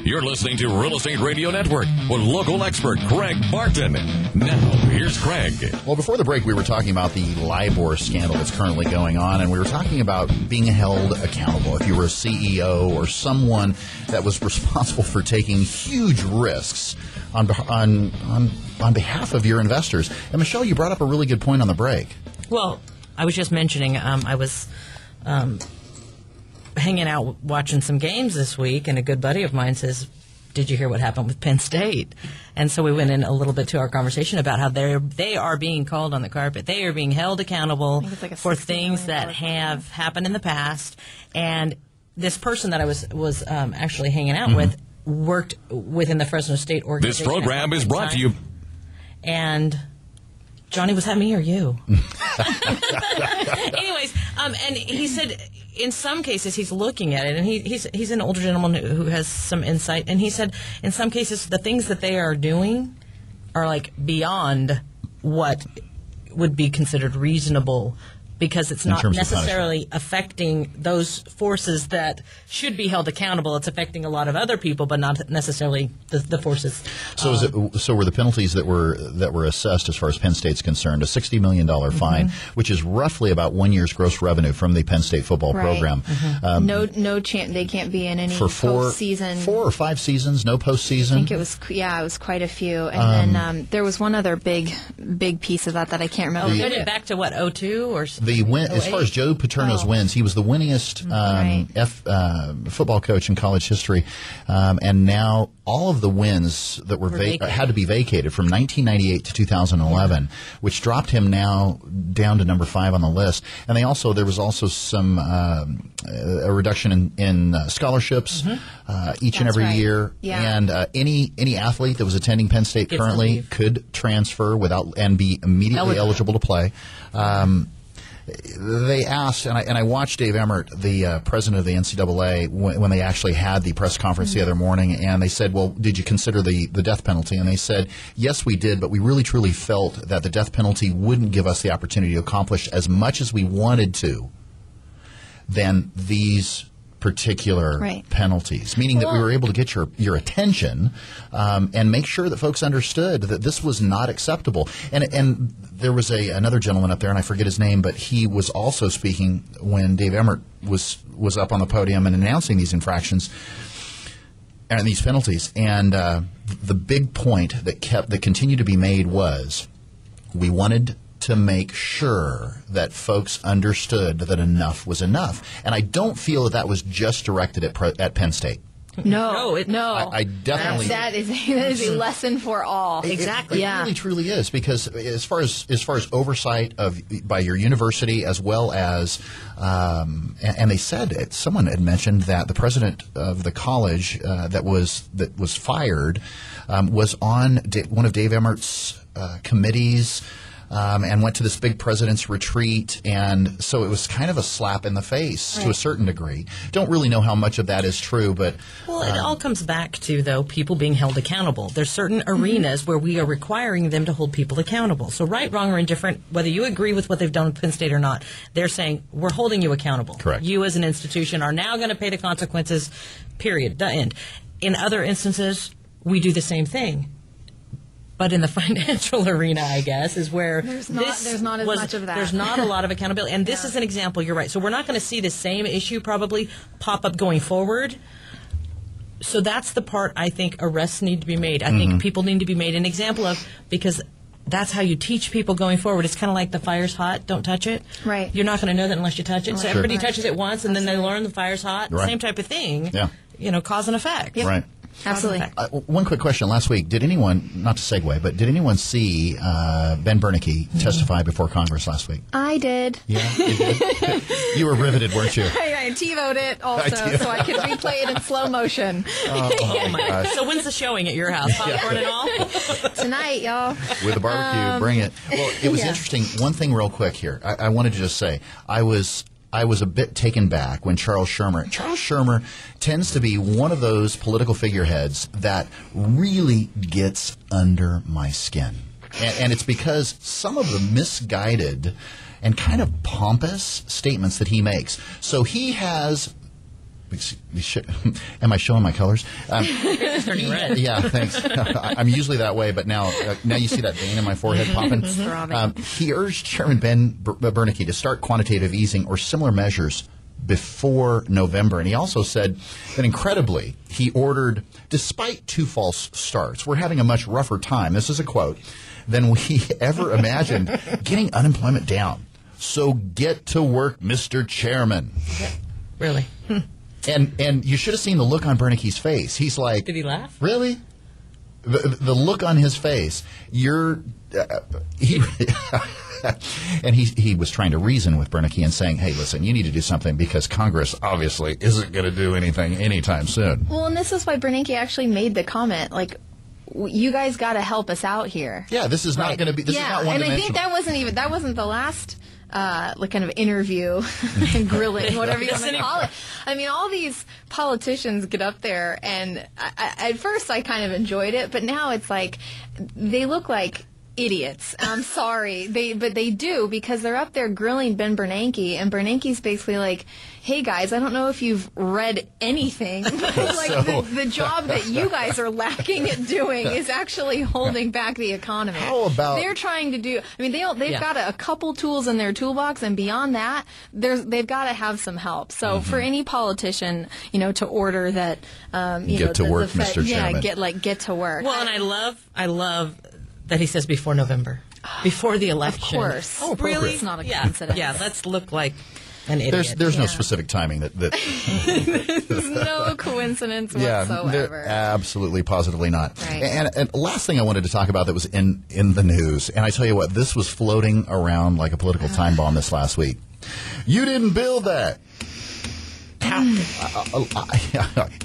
[SPEAKER 2] You're listening to Real Estate Radio Network with local expert Craig Barton. Now, here's Craig.
[SPEAKER 3] Well, before the break, we were talking about the LIBOR scandal that's currently going on, and we were talking about being held accountable. If you were a CEO or someone that was responsible for taking huge risks on behalf of your investors. And Michelle, you brought up a really good point on the break.
[SPEAKER 4] Well, I was just mentioning I was hanging out watching some games this week, and a good buddy of mine says, "Did you hear what happened with Penn State?" And so we went in a little bit to our conversation about how they are being called on the carpet. They are being held accountable for things that have happened in the past. And this person that I was actually hanging out with worked within the Fresno State organization.
[SPEAKER 2] This program is brought to you.
[SPEAKER 4] And Johnny, was that me or you? Anyways, and he said in some cases he's looking at it, and he's an older gentleman who has some insight, and he said in some cases the things that they are doing are like beyond what would be considered reasonable, because it's not necessarily affecting those forces that should be held accountable. It's affecting a lot of other people, but not necessarily the forces. So
[SPEAKER 3] so were the penalties that were assessed as far as Penn State's concerned a $60 million fine, which is roughly about 1 year's gross revenue from the Penn State football program.
[SPEAKER 5] No chance they can't be in any
[SPEAKER 3] for
[SPEAKER 5] postseason.
[SPEAKER 3] 4 or 5 seasons, no postseason.
[SPEAKER 5] I think it was quite a few. And then there was one other big piece of that I can't remember.
[SPEAKER 4] Back to what, 2002 or
[SPEAKER 3] the win, as far as Joe Paterno's wins, he was the winningest football coach in college history, and now all of the wins that were had to be vacated from 1998 to 2011, which dropped him now down to number 5 on the list. And there was also some a reduction in scholarships each and every year, and any athlete that was attending Penn State currently could transfer and be immediately eligible to play. They asked, and I watched Dave Emmert, the president of the NCAA, when they actually had the press conference the other morning, and they said, well, did you consider the death penalty? And they said, yes, we did, but we really truly felt that the death penalty wouldn't give us the opportunity to accomplish as much as we wanted to than these particular penalties, meaning that we were able to get your attention and make sure that folks understood that this was not acceptable. And there was another gentleman up there, and I forget his name, but he was also speaking when Dave Emmert was up on the podium and announcing these infractions and these penalties. And the big point that continued to be made was we wanted to make sure that folks understood that enough was enough. And I don't feel that was just directed at Penn State.
[SPEAKER 5] No.
[SPEAKER 3] I definitely
[SPEAKER 5] that is a lesson for all.
[SPEAKER 3] Exactly. It really truly is, because as far as oversight by your university, as well as and they said someone had mentioned that the president of the college that was fired was on one of Dave Emmert's committees. And went to this big president's retreat, and so it was kind of a slap in the face to a certain degree. Don't really know how much of that is true, but
[SPEAKER 4] it all comes back to, though, people being held accountable. There's certain arenas where we are requiring them to hold people accountable. So right, wrong, or indifferent, whether you agree with what they've done with Penn State or not, they're saying we're holding you accountable.
[SPEAKER 3] Correct.
[SPEAKER 4] You as an institution are now going to pay the consequences. Period. The end. In other instances, we do the same thing. But in the financial arena, I guess, is where
[SPEAKER 5] there's not as much of that.
[SPEAKER 4] There's not a lot of accountability. And this is an example, you're right. So we're not going to see the same issue probably pop up going forward. So that's the part I think arrests need to be made. I think people need to be made an example of, because that's how you teach people going forward. It's kind of like the fire's hot, don't touch it.
[SPEAKER 5] Right.
[SPEAKER 4] You're not going to know that unless you touch it. So everybody touches it once, and then they learn the fire's hot.
[SPEAKER 3] Right.
[SPEAKER 4] Same type of thing.
[SPEAKER 3] Yeah.
[SPEAKER 4] Cause and effect.
[SPEAKER 5] Yep.
[SPEAKER 3] Right.
[SPEAKER 5] Absolutely.
[SPEAKER 3] One quick question. Last week, did anyone, not to segue, but did anyone see Ben Bernanke testify before Congress last week?
[SPEAKER 5] I did.
[SPEAKER 3] Yeah, you did? You were riveted, weren't you?
[SPEAKER 5] I TiVoed it also, so I could replay it in slow motion.
[SPEAKER 3] Oh my gosh.
[SPEAKER 4] So when's the showing at your house? Popcorn and all?
[SPEAKER 5] Tonight, y'all.
[SPEAKER 3] With the barbecue, bring it. Well, it was interesting. One thing real quick here. I wanted to just say, I was a bit taken back when Charles Schumer tends to be one of those political figureheads that really gets under my skin. And it's because some of the misguided and kind of pompous statements that he makes. So he has... Am I showing my colors?
[SPEAKER 4] It's turning red.
[SPEAKER 3] Yeah, thanks. I'm usually that way, but now you see that vein in my forehead popping. He urged Chairman Ben Bernanke to start quantitative easing or similar measures before November. And he also said that, incredibly, he ordered, despite 2 false starts, we're having a much rougher time, this is a quote, than we ever imagined, getting unemployment down. So get to work, Mr. Chairman.
[SPEAKER 4] Really?
[SPEAKER 3] And you should have seen the look on Bernanke's face. He's like,
[SPEAKER 4] did he laugh?
[SPEAKER 3] Really? The look on his face. And he was trying to reason with Bernanke and saying, hey, listen, you need to do something because Congress obviously isn't going to do anything anytime soon.
[SPEAKER 5] Well, and this is why Bernanke actually made the comment, like, you guys got to help us out here.
[SPEAKER 3] Yeah, this is not going to be. This is not one-dimensional.
[SPEAKER 5] And I think that wasn't the last kind of interview, grilling, whatever you want to call it. I mean, all these politicians get up there, and at first I kind of enjoyed it, but now it's like they look like idiots. I'm sorry, but they do, because they're up there grilling Ben Bernanke, and Bernanke's basically like, hey guys, I don't know if you've read anything. The job that you guys are lacking at doing is actually holding back the economy.
[SPEAKER 3] How about...
[SPEAKER 5] They're trying to do... I mean, they've got a couple tools in their toolbox, and beyond that, they've got to have some help. So for any politician, to order that...
[SPEAKER 3] get to work, Mr. Chairman.
[SPEAKER 5] Get to work.
[SPEAKER 4] Well, and I love that he says before November, before the election.
[SPEAKER 5] Of course.
[SPEAKER 3] Oh,
[SPEAKER 5] really? It's not a coincidence.
[SPEAKER 4] Yeah, let's look like an idiot.
[SPEAKER 3] There's no specific timing that
[SPEAKER 5] There's no coincidence whatsoever.
[SPEAKER 3] Absolutely, positively not.
[SPEAKER 5] Right.
[SPEAKER 3] And last thing I wanted to talk about that was in the news, and I tell you what, this was floating around like a political time bomb this last week. You didn't build that.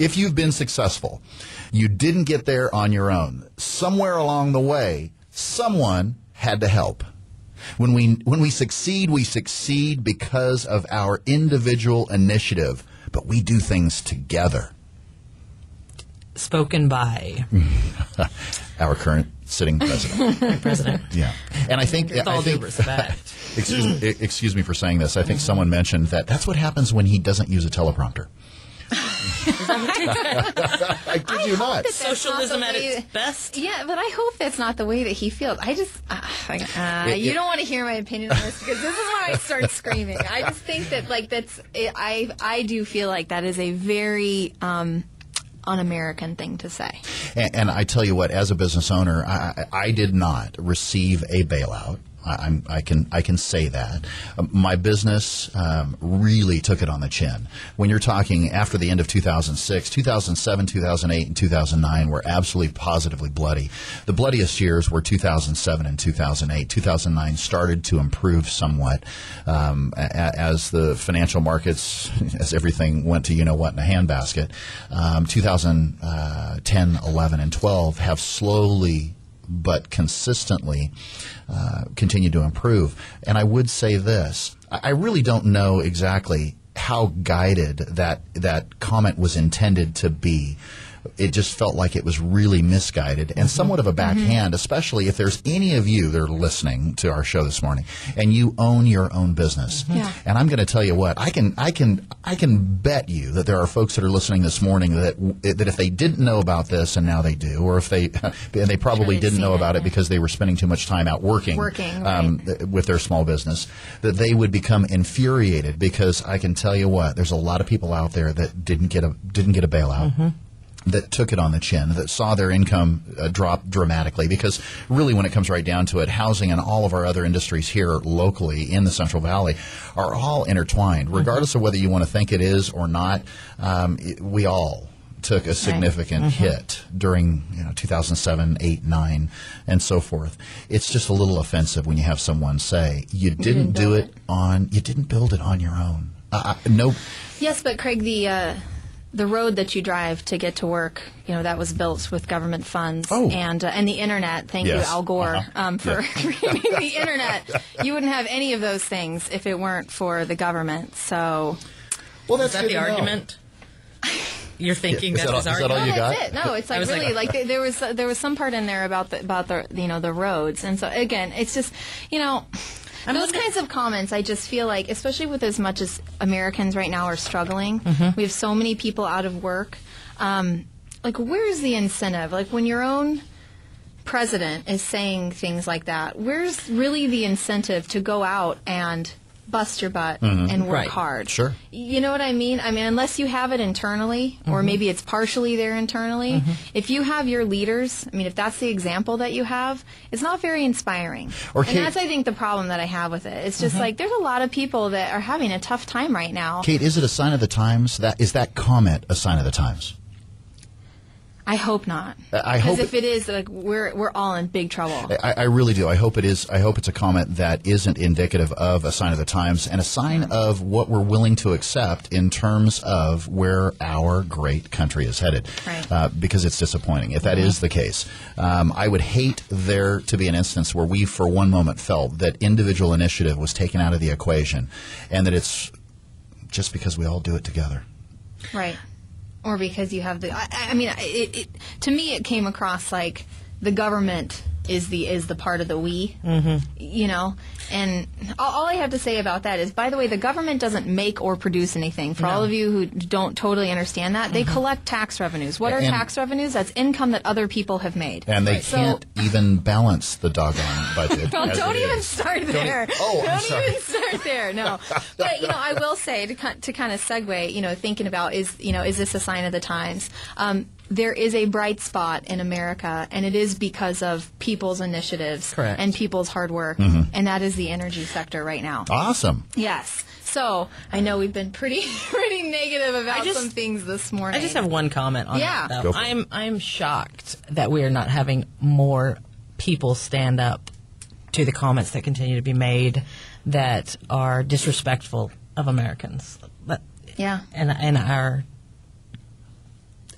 [SPEAKER 3] If you've been successful, you didn't get there on your own. Somewhere along the way, someone had to help. When we succeed because of our individual initiative, but we do things together.
[SPEAKER 4] Spoken by
[SPEAKER 3] our current sitting president. Yeah, and I think
[SPEAKER 4] with all due respect.
[SPEAKER 3] Excuse me for saying this. I think someone mentioned that's what happens when he doesn't use a teleprompter. I kid you not.
[SPEAKER 4] Socialism at its best.
[SPEAKER 5] Yeah, but I hope that's not the way that he feels. I just, you don't want to hear my opinion on this, because this is when I start screaming. I just think that, I do feel like that is a very un-American thing to say.
[SPEAKER 3] And I tell you what, as a business owner, I did not receive a bailout. I can say that. My business really took it on the chin. When you're talking after the end of 2006, 2007, 2008, and 2009 were absolutely positively bloody. The bloodiest years were 2007 and 2008. 2009 started to improve somewhat as the financial markets, as everything went to you-know-what in a handbasket. 2010, 11, and 12 have slowly but consistently continue to improve. And I would say this, I really don't know exactly how guided that comment was intended to be. it just felt like it was really misguided and somewhat of a backhand, especially if there's any of you that are listening to our show this morning and you own your own business.
[SPEAKER 5] Yeah.
[SPEAKER 3] And I'm going to tell you what, I can bet you that there are folks that are listening this morning that if they didn't know about this and now they do, or if they probably didn't know about it because they were spending too much time out working with their small business, that they would become infuriated, because I can tell you what, there's a lot of people out there that didn't get a bailout. That took it on the chin, that saw their income drop dramatically, because really when it comes right down to it, housing and all of our other industries here locally in the Central Valley are all intertwined. Regardless of whether you want to think it is or not, we all took a significant hit during 2007, 8, 9, and so forth. It's just a little offensive when you have someone say, you didn't build it on your own. No.
[SPEAKER 5] Yes, but Craig, the road that you drive to get to work, that was built with government funds, and the internet. Thank you, Al Gore, for creating the internet. You wouldn't have any of those things if it weren't for the government. So,
[SPEAKER 3] well, that's
[SPEAKER 4] is that the argument? You're thinking that's his argument?
[SPEAKER 3] Is that all you got?
[SPEAKER 5] That's it. No, it's like really like there was some part in there about the roads, and so again, it's just those kinds of comments, I just feel like, especially with as much as Americans right now are struggling, we have so many people out of work. Like, where's the incentive? Like, when your own president is saying things like that, where's really the incentive to go out and bust your butt and work hard?
[SPEAKER 3] Sure.
[SPEAKER 5] You know what I mean? I mean, unless you have it internally, or maybe it's partially there internally, if you have your leaders, I mean, if that's the example that you have, it's not very inspiring. And that's, I think, the problem that I have with it. It's just like, there's a lot of people that are having a tough time right now.
[SPEAKER 3] Kate, is it a sign of the times? Is that comment a sign of the times?
[SPEAKER 5] I hope not. Because if it is, like, we're all in big trouble.
[SPEAKER 3] I really do. I hope it is. I hope it's a comment that isn't indicative of a sign of the times and a sign of what we're willing to accept in terms of where our great country is headed.
[SPEAKER 5] Right.
[SPEAKER 3] Because it's disappointing. If that is the case, I would hate there to be an instance where we, for one moment, felt that individual initiative was taken out of the equation, and that it's just because we all do it together.
[SPEAKER 5] Right. Or because you have I mean, to me, it came across like the government is the part of the we, and all I have to say about that is, by the way, the government doesn't make or produce anything. For all of you who don't totally understand that, they collect tax revenues. What are tax revenues? That's income that other people have made.
[SPEAKER 3] And they can't even balance the doggone budget.
[SPEAKER 5] Well, don't even start there.
[SPEAKER 3] I'm sorry.
[SPEAKER 5] Don't even start there. No. But, I will say, to kind of segue, thinking about, is this a sign of the times? There is a bright spot in America, and it is because of people's initiatives and people's hard work, and that is the energy sector right now.
[SPEAKER 3] Awesome.
[SPEAKER 5] Yes. So I know we've been pretty negative about some things this morning.
[SPEAKER 4] I just have one comment on that, though.
[SPEAKER 3] Go for it.
[SPEAKER 4] I'm shocked that we are not having more people stand up to the comments that continue to be made that are disrespectful of Americans.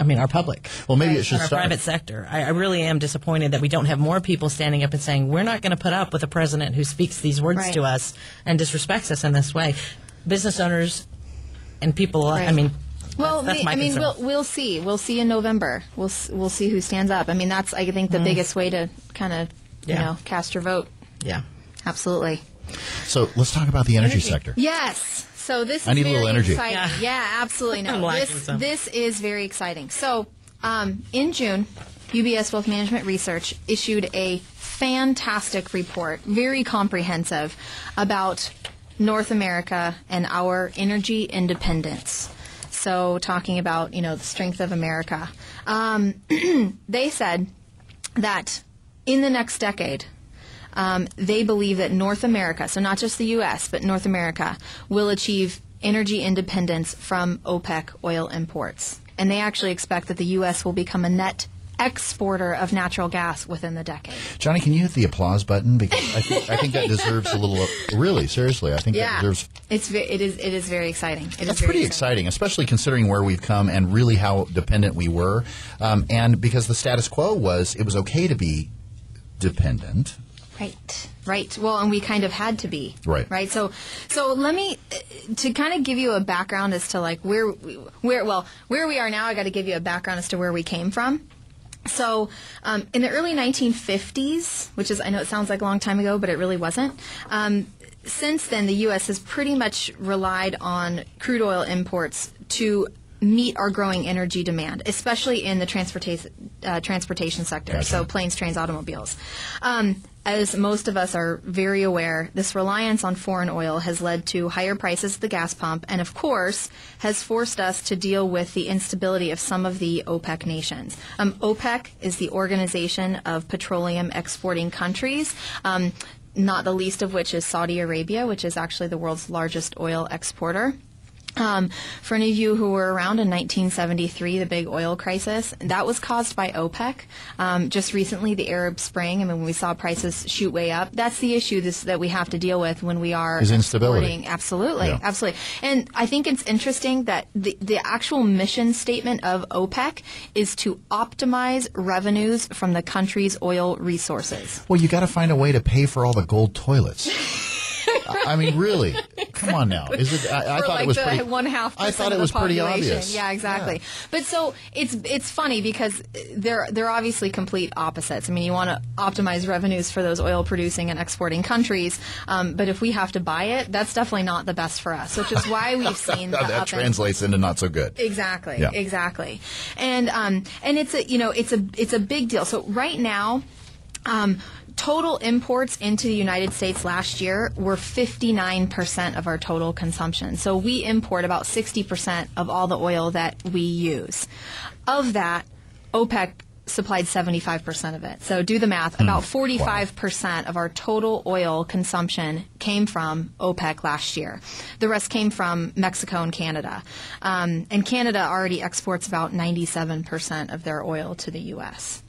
[SPEAKER 4] And our public.
[SPEAKER 3] Well, maybe it should
[SPEAKER 4] our
[SPEAKER 3] start.
[SPEAKER 4] Private sector. I really am disappointed that we don't have more people standing up and saying, we're not going to put up with a president who speaks these words to us and disrespects us in this way. Business owners and people, that's my concern.
[SPEAKER 5] We'll see. We'll see in November. We'll see who stands up. I mean, that's, I think, the biggest way to kind of, cast your vote.
[SPEAKER 4] Yeah.
[SPEAKER 5] Absolutely.
[SPEAKER 3] So let's talk about the energy sector.
[SPEAKER 5] Yes. So this
[SPEAKER 3] I need a little energy.
[SPEAKER 5] Exciting. Yeah, absolutely. No, this is very exciting. So in June, UBS Wealth Management Research issued a fantastic report, very comprehensive, about North America and our energy independence. So talking about, the strength of America. They said that in the next decade, they believe that North America, so not just the U.S., but North America, will achieve energy independence from OPEC oil imports. And they actually expect that the U.S. will become a net exporter of natural gas within the decade.
[SPEAKER 3] Johnny, can you hit the applause button? Because I think that deserves a little. Really, seriously, I think that deserves.
[SPEAKER 5] It is very exciting.
[SPEAKER 3] That's pretty exciting, especially considering where we've come and really how dependent we were, and because the status quo was it was okay to be dependent.
[SPEAKER 5] Right. Well, and we kind of had to be. Right. So let me, to kind of give you a background as to like where we are now, I got to give you a background as to where we came from. So in the early 1950s, which is, I know it sounds like a long time ago, but it really wasn't. Since then, the U.S. has pretty much relied on crude oil imports to meet our growing energy demand, especially in the transportation sector,
[SPEAKER 3] Gotcha.
[SPEAKER 5] so planes, trains, automobiles. As most of us are very aware, this reliance on foreign oil has led to higher prices at the gas pump and, of course, has forced us to deal with the instability of some of the OPEC nations. OPEC is the Organization of Petroleum Exporting Countries, not the least of which is Saudi Arabia, which is actually the world's largest oil exporter. For any of you who were around in 1973, the big oil crisis, that was caused by OPEC. Just recently, the Arab Spring, when we saw prices shoot way up, that's the issue that we have to deal with when we are
[SPEAKER 3] is instability.
[SPEAKER 5] Absolutely. And I think it's interesting that the actual mission statement of OPEC is to optimize revenues from the country's oil resources.
[SPEAKER 3] Well, you got to find a way to pay for all the gold toilets. I mean, really? Come on now. Is it? I thought it was pretty.
[SPEAKER 5] 1/2%.
[SPEAKER 3] I thought it was pretty obvious.
[SPEAKER 5] Yeah, exactly. Yeah. But so it's funny because they're obviously complete opposites. I mean, you want to optimize revenues for those oil producing and exporting countries, but if we have to buy it, that's definitely not the best for us. Which is why we've seen
[SPEAKER 3] that translates into not so good.
[SPEAKER 5] Exactly.
[SPEAKER 3] Yeah.
[SPEAKER 5] Exactly. And it's a big deal. So right now. Total imports into the United States last year were 59% of our total consumption. So we import about 60% of all the oil that we use. Of that, OPEC supplied 75% of it. So do the math. About 45% of our total oil consumption came from OPEC last year. The rest came from Mexico and Canada. And Canada already exports about 97% of their oil to the U.S.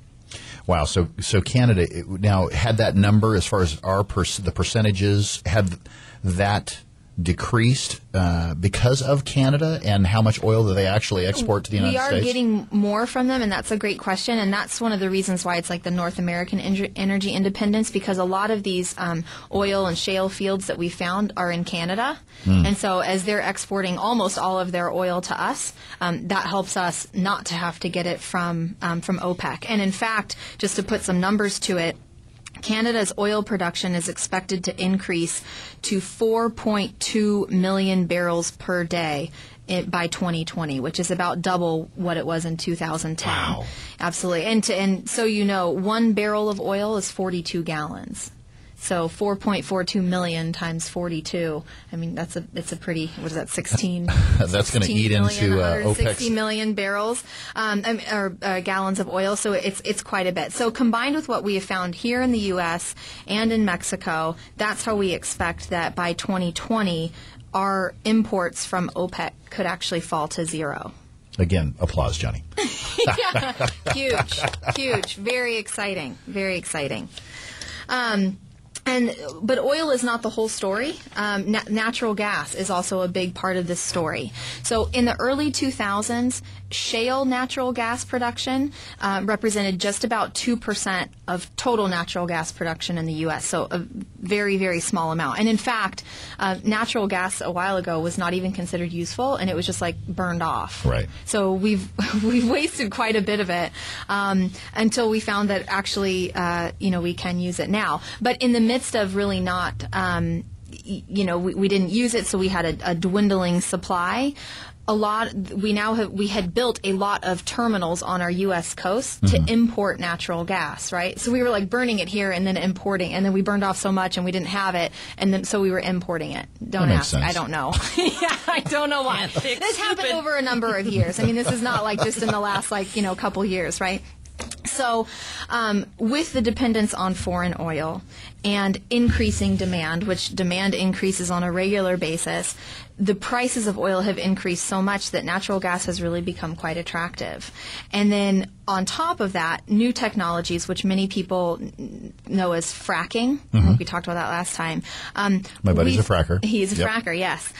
[SPEAKER 3] Wow. So Canada now had that number as far as the percentages, had that decreased because of Canada, and how much oil do they actually export to the United States?
[SPEAKER 5] We are getting more from them, and that's a great question, and that's one of the reasons why it's like the North American energy independence, because a lot of these oil and shale fields that we found are in Canada, and so as they're exporting almost all of their oil to us, that helps us not to have to get it from OPEC. And in fact, just to put some numbers to it, Canada's oil production is expected to increase to 4.2 million barrels per day by 2020, which is about double what it was in 2010.
[SPEAKER 3] Wow.
[SPEAKER 5] Absolutely. And so 1 barrel of oil is 42 gallons. So 4.42 million times 42. I mean, it's a pretty, what is that, 16?
[SPEAKER 3] That's going to eat into OPEC's
[SPEAKER 5] 60 million barrels or gallons of oil. So it's quite a bit. So combined with what we have found here in the U.S. and in Mexico, that's how we expect that by 2020, our imports from OPEC could actually fall to zero.
[SPEAKER 3] Again, applause, Johnny.
[SPEAKER 5] Yeah, huge, very exciting. But oil is not the whole story. Natural gas is also a big part of this story. So in the early 2000s, shale natural gas production represented just about 2% of total natural gas production in the U.S., so a very, very small amount. And in fact, natural gas a while ago was not even considered useful, and it was just like burned off.
[SPEAKER 3] Right.
[SPEAKER 5] So we've wasted quite a bit of it until we found that actually, we can use it now. But in the midst of really not, we didn't use it, so we had a dwindling supply. We had built a lot of terminals on our U.S. coast to import natural gas, right? So we were like burning it here and then importing, and then we burned off so much and we didn't have it, and then so we were importing it. Don't ask me. I don't know. Yeah, I don't know why. This happened over a number of years. I mean, this is not like just in the last couple years, right? So with the dependence on foreign oil and increasing demand, which demand increases on a regular basis, the prices of oil have increased so much that natural gas has really become quite attractive. And then on top of that, new technologies, which many people know as fracking. I think we talked about that last time.
[SPEAKER 3] My buddy's a fracker.
[SPEAKER 5] He's a fracker, yes.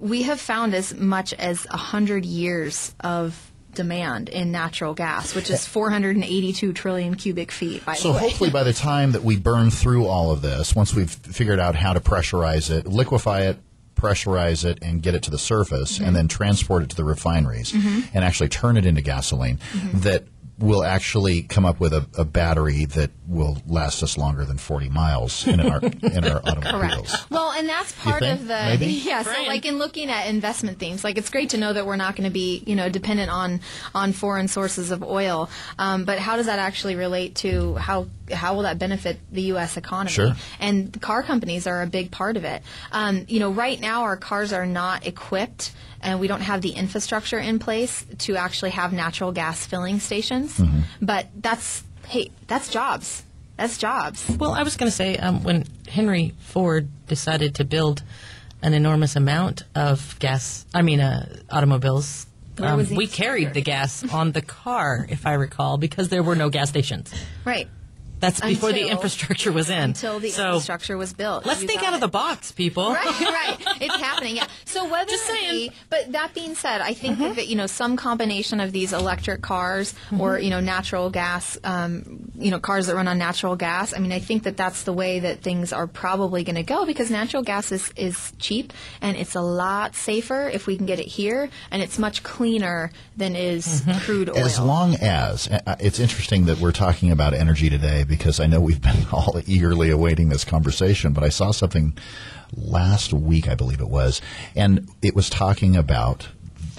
[SPEAKER 5] We have found as much as 100 years of demand in natural gas, which is 482 trillion cubic feet, by the way.
[SPEAKER 3] So hopefully by the time that we burn through all of this, once we've figured out how to pressurize it, liquefy it, pressurize it, and get it to the surface, and then transport it to the refineries, and actually turn it into gasoline, that we'll actually come up with a battery that will last us longer than 40 miles in our automobiles.
[SPEAKER 5] Correct. Well, and that's part of the
[SPEAKER 3] Maybe?
[SPEAKER 5] yeah. So, like in looking at investment themes, like it's great to know that we're not going to be dependent on foreign sources of oil. But how does that actually relate to how will that benefit the U.S. economy?
[SPEAKER 3] Sure.
[SPEAKER 5] And the car companies are a big part of it. Right now our cars are not equipped, and we don't have the infrastructure in place to actually have natural gas filling stations. But that's jobs. That's jobs.
[SPEAKER 4] Well, I was going to say, when Henry Ford decided to build an enormous amount of automobiles, we carried the gas on the car, if I recall, because there were no gas stations.
[SPEAKER 5] Right.
[SPEAKER 4] That's before the infrastructure was in.
[SPEAKER 5] Until the infrastructure was built.
[SPEAKER 4] Let's think out of the box, people.
[SPEAKER 5] Right. It's happening, yeah. So whether but that being said, I think that, some combination of these electric cars or, natural gas, cars that run on natural gas, I think that that's the way that things are probably going to go, because natural gas is cheap, and it's a lot safer if we can get it here, and it's much cleaner than is crude oil.
[SPEAKER 3] As long as, it's interesting that we're talking about energy today, because I know we've been all eagerly awaiting this conversation, but I saw something last week, I believe it was, and it was talking about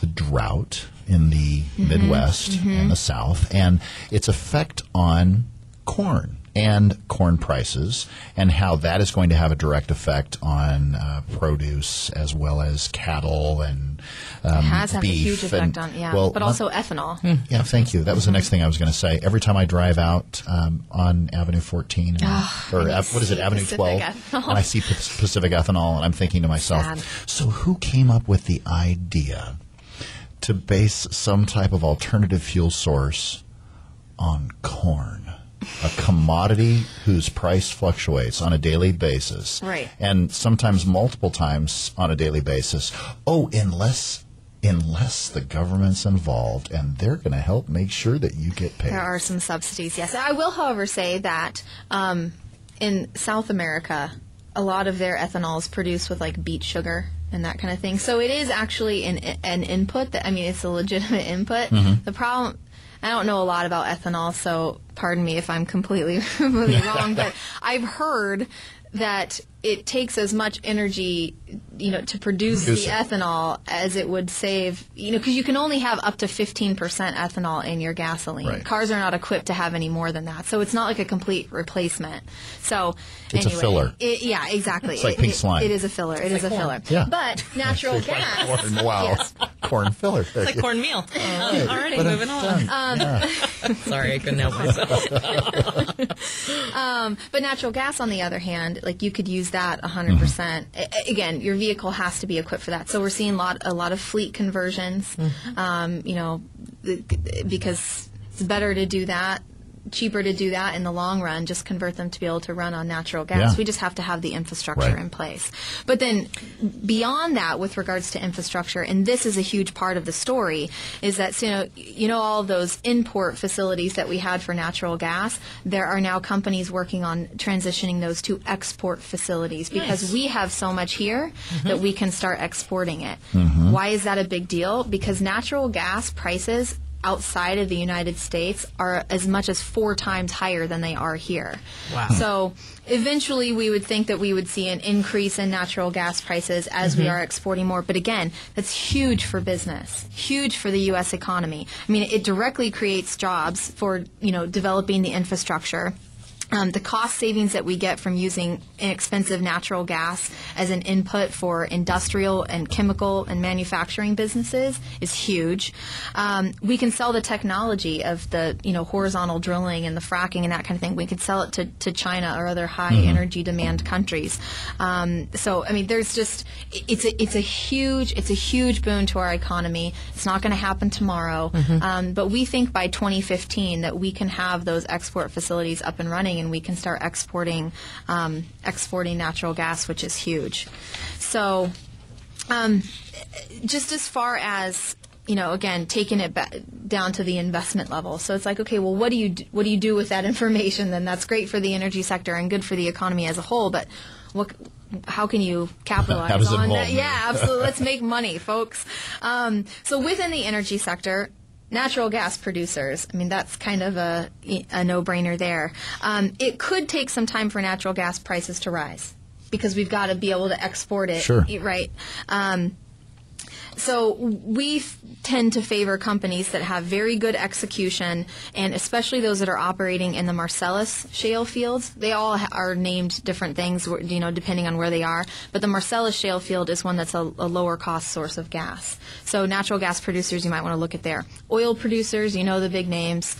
[SPEAKER 3] the drought in the Midwest and the South and its effect on corn and corn prices, and how that is going to have a direct effect on produce as well as cattle and
[SPEAKER 5] it has had a
[SPEAKER 3] beef.
[SPEAKER 5] huge effect on, but also ethanol.
[SPEAKER 3] Yeah, thank you. That was the next thing I was going to say. Every time I drive out on Avenue 14, Avenue 12, and I see Pacific Ethanol, and I'm thinking to myself, so who came up with the idea to base some type of alternative fuel source on corn? A commodity whose price fluctuates on a daily basis.
[SPEAKER 5] Right.
[SPEAKER 3] And sometimes multiple times on a daily basis. Oh, unless the government's involved, and they're going to help make sure that you get paid.
[SPEAKER 5] There are some subsidies, yes. I will, however, say that in South America, a lot of their ethanol is produced with like beet sugar and that kind of thing. So it is actually an input. It's a legitimate input. The problem, I don't know a lot about ethanol, so pardon me if I'm completely wrong, but I've heard that it takes as much energy, to produce the ethanol as it would save, because you can only have up to 15% ethanol in your gasoline.
[SPEAKER 3] Right.
[SPEAKER 5] Cars are not equipped to have any more than that, so it's not like a complete replacement. So
[SPEAKER 3] it's a filler.
[SPEAKER 5] Yeah, exactly.
[SPEAKER 3] It's like pink slime.
[SPEAKER 5] It is a filler. It is a filler.
[SPEAKER 3] Yeah.
[SPEAKER 5] But natural gas.
[SPEAKER 3] Corn, wow.
[SPEAKER 5] Yes.
[SPEAKER 3] Corn filler.
[SPEAKER 4] It's like cornmeal. Alrighty, moving on. Sorry, I couldn't help myself.
[SPEAKER 5] But natural gas, on the other hand, like you could use that 100%. Again, your vehicle has to be equipped for that. So we're seeing a lot of fleet conversions, because it's better to do that, cheaper to do that in the long run, just convert them to be able to run on natural gas.
[SPEAKER 3] Yeah.
[SPEAKER 5] We just have to have the infrastructure in place. But then beyond that, with regards to infrastructure, and this is a huge part of the story, is that all of those import facilities that we had for natural gas, there are now companies working on transitioning those to export facilities, because we have so much here that we can start exporting it. Why is that a big deal? Because natural gas prices outside of the United States are as much as 4 times higher than they are here.
[SPEAKER 4] Wow.
[SPEAKER 5] So eventually we would think that we would see an increase in natural gas prices as we are exporting more. But again, that's huge for business, huge for the U.S. economy. It directly creates jobs for, developing the infrastructure. The cost savings that we get from using inexpensive natural gas as an input for industrial and chemical and manufacturing businesses is huge. We can sell the technology of the horizontal drilling and the fracking and that kind of thing. We could sell it to China or other high energy demand countries. There's just it's a huge boon to our economy. It's not going to happen tomorrow, but we think by 2015 that we can have those export facilities up and running, and we can start exporting natural gas, which is huge. So, just as far as again, taking it down to the investment level. So it's like, okay, well, what do you do with that information? Then that's great for the energy sector and good for the economy as a whole. But how can you capitalize on that? Yeah, absolutely. Let's make money, folks. So within the energy sector, natural gas producers, that's kind of a no-brainer there. It could take some time for natural gas prices to rise because we've got to be able to export it.
[SPEAKER 3] Sure.
[SPEAKER 5] Right. So we tend to favor companies that have very good execution, and especially those that are operating in the Marcellus shale fields. They all are named different things, depending on where they are. But the Marcellus shale field is one that's a lower cost source of gas. So natural gas producers, you might want to look at there. Oil producers, the big names.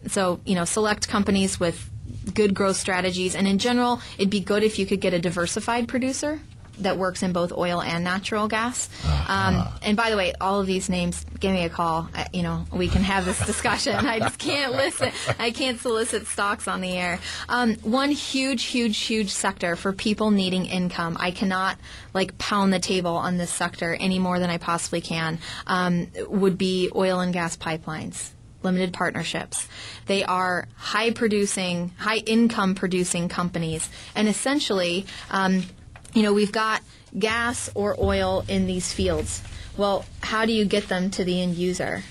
[SPEAKER 5] Select companies with good growth strategies. And in general, it'd be good if you could get a diversified producer that works in both oil and natural gas. And by the way, all of these names, give me a call. We can have this discussion. I just can't listen. I can't solicit stocks on the air. One huge sector for people needing income. I cannot pound the table on this sector any more than I possibly can. Would be oil and gas pipelines. Limited partnerships. They are high income producing companies, and essentially, we've got gas or oil in these fields. Well, how do you get them to the end user?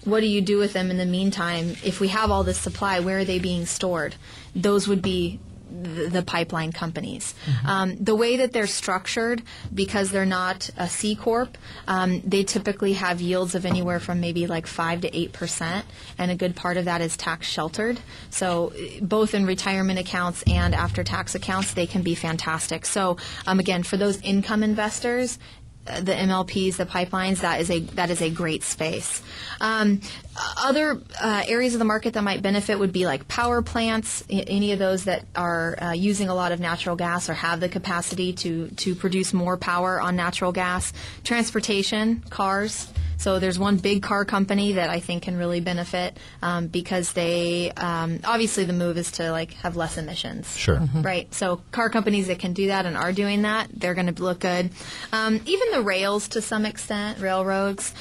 [SPEAKER 5] What do you do with them in the meantime? If we have all this supply, where are they being stored? Those would be the pipeline companies. Mm-hmm. The way that they're structured, because they're not a C Corp, they typically have yields of anywhere from maybe 5 to 8%, and a good part of that is tax sheltered. So both in retirement accounts and after tax accounts, they can be fantastic. So again, for those income investors, the MLPs, the pipelines, that is a great space. Other areas of the market that might benefit would be like power plants, any of those that are using a lot of natural gas or have the capacity to produce more power on natural gas. Transportation, cars. So there's one big car company that I think can really benefit because they obviously the move is to have less emissions.
[SPEAKER 3] Sure. Mm-hmm.
[SPEAKER 5] Right. So car companies that can do that and are doing that, they're going to look good. Even the rails to some extent, railroads.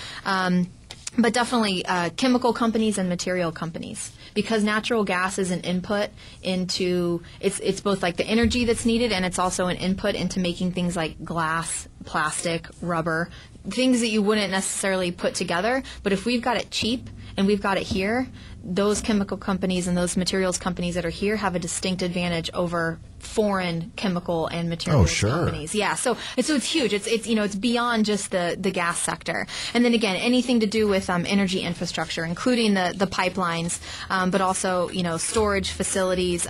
[SPEAKER 5] But definitely chemical companies and material companies, because natural gas is an input into it's both the energy that's needed, and it's also an input into making things like glass, plastic, rubber, things that you wouldn't necessarily put together. But if we've got it cheap and we've got it here, those chemical companies and those materials companies that are here have a distinct advantage over foreign chemical and materials companies. Yeah, so it's huge. It's beyond just the gas sector. And then again, anything to do with energy infrastructure, including the pipelines, but also storage facilities,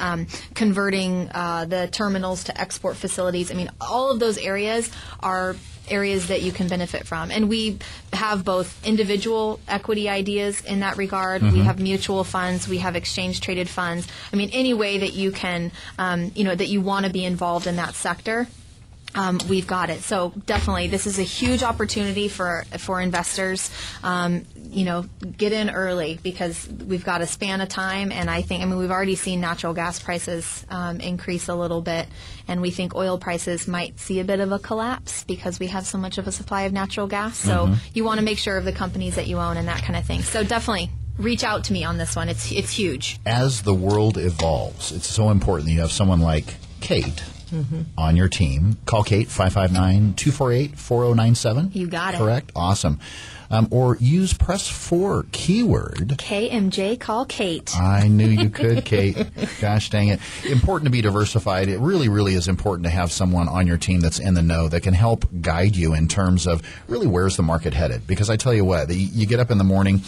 [SPEAKER 5] converting the terminals to export facilities. All of those areas are areas that you can benefit from. And we have both individual equity ideas in that regard. Mm-hmm. We have mutual funds. We have exchange traded funds. Any way that you can, that you want to be involved in that sector, we've got it. So definitely, this is a huge opportunity for investors. Get in early, because we've got a span of time, and I think we've already seen natural gas prices increase a little bit, and we think oil prices might see a bit of a collapse because we have so much of a supply of natural gas. So you want to make sure of the companies that you own and that kind of thing. So definitely reach out to me on this one. It's huge.
[SPEAKER 3] As the world evolves, it's so important that you have someone like Kate on your team. Call Kate, 559-248-4097.
[SPEAKER 5] You got it.
[SPEAKER 3] Correct? Awesome. Or use press 4 keyword.
[SPEAKER 5] KMJ, call Kate.
[SPEAKER 3] I knew you could, Kate. Gosh dang it. Important to be diversified. It really, really is important to have someone on your team that's in the know that can help guide you in terms of really where's the market headed. Because I tell you what, you get up in the morning,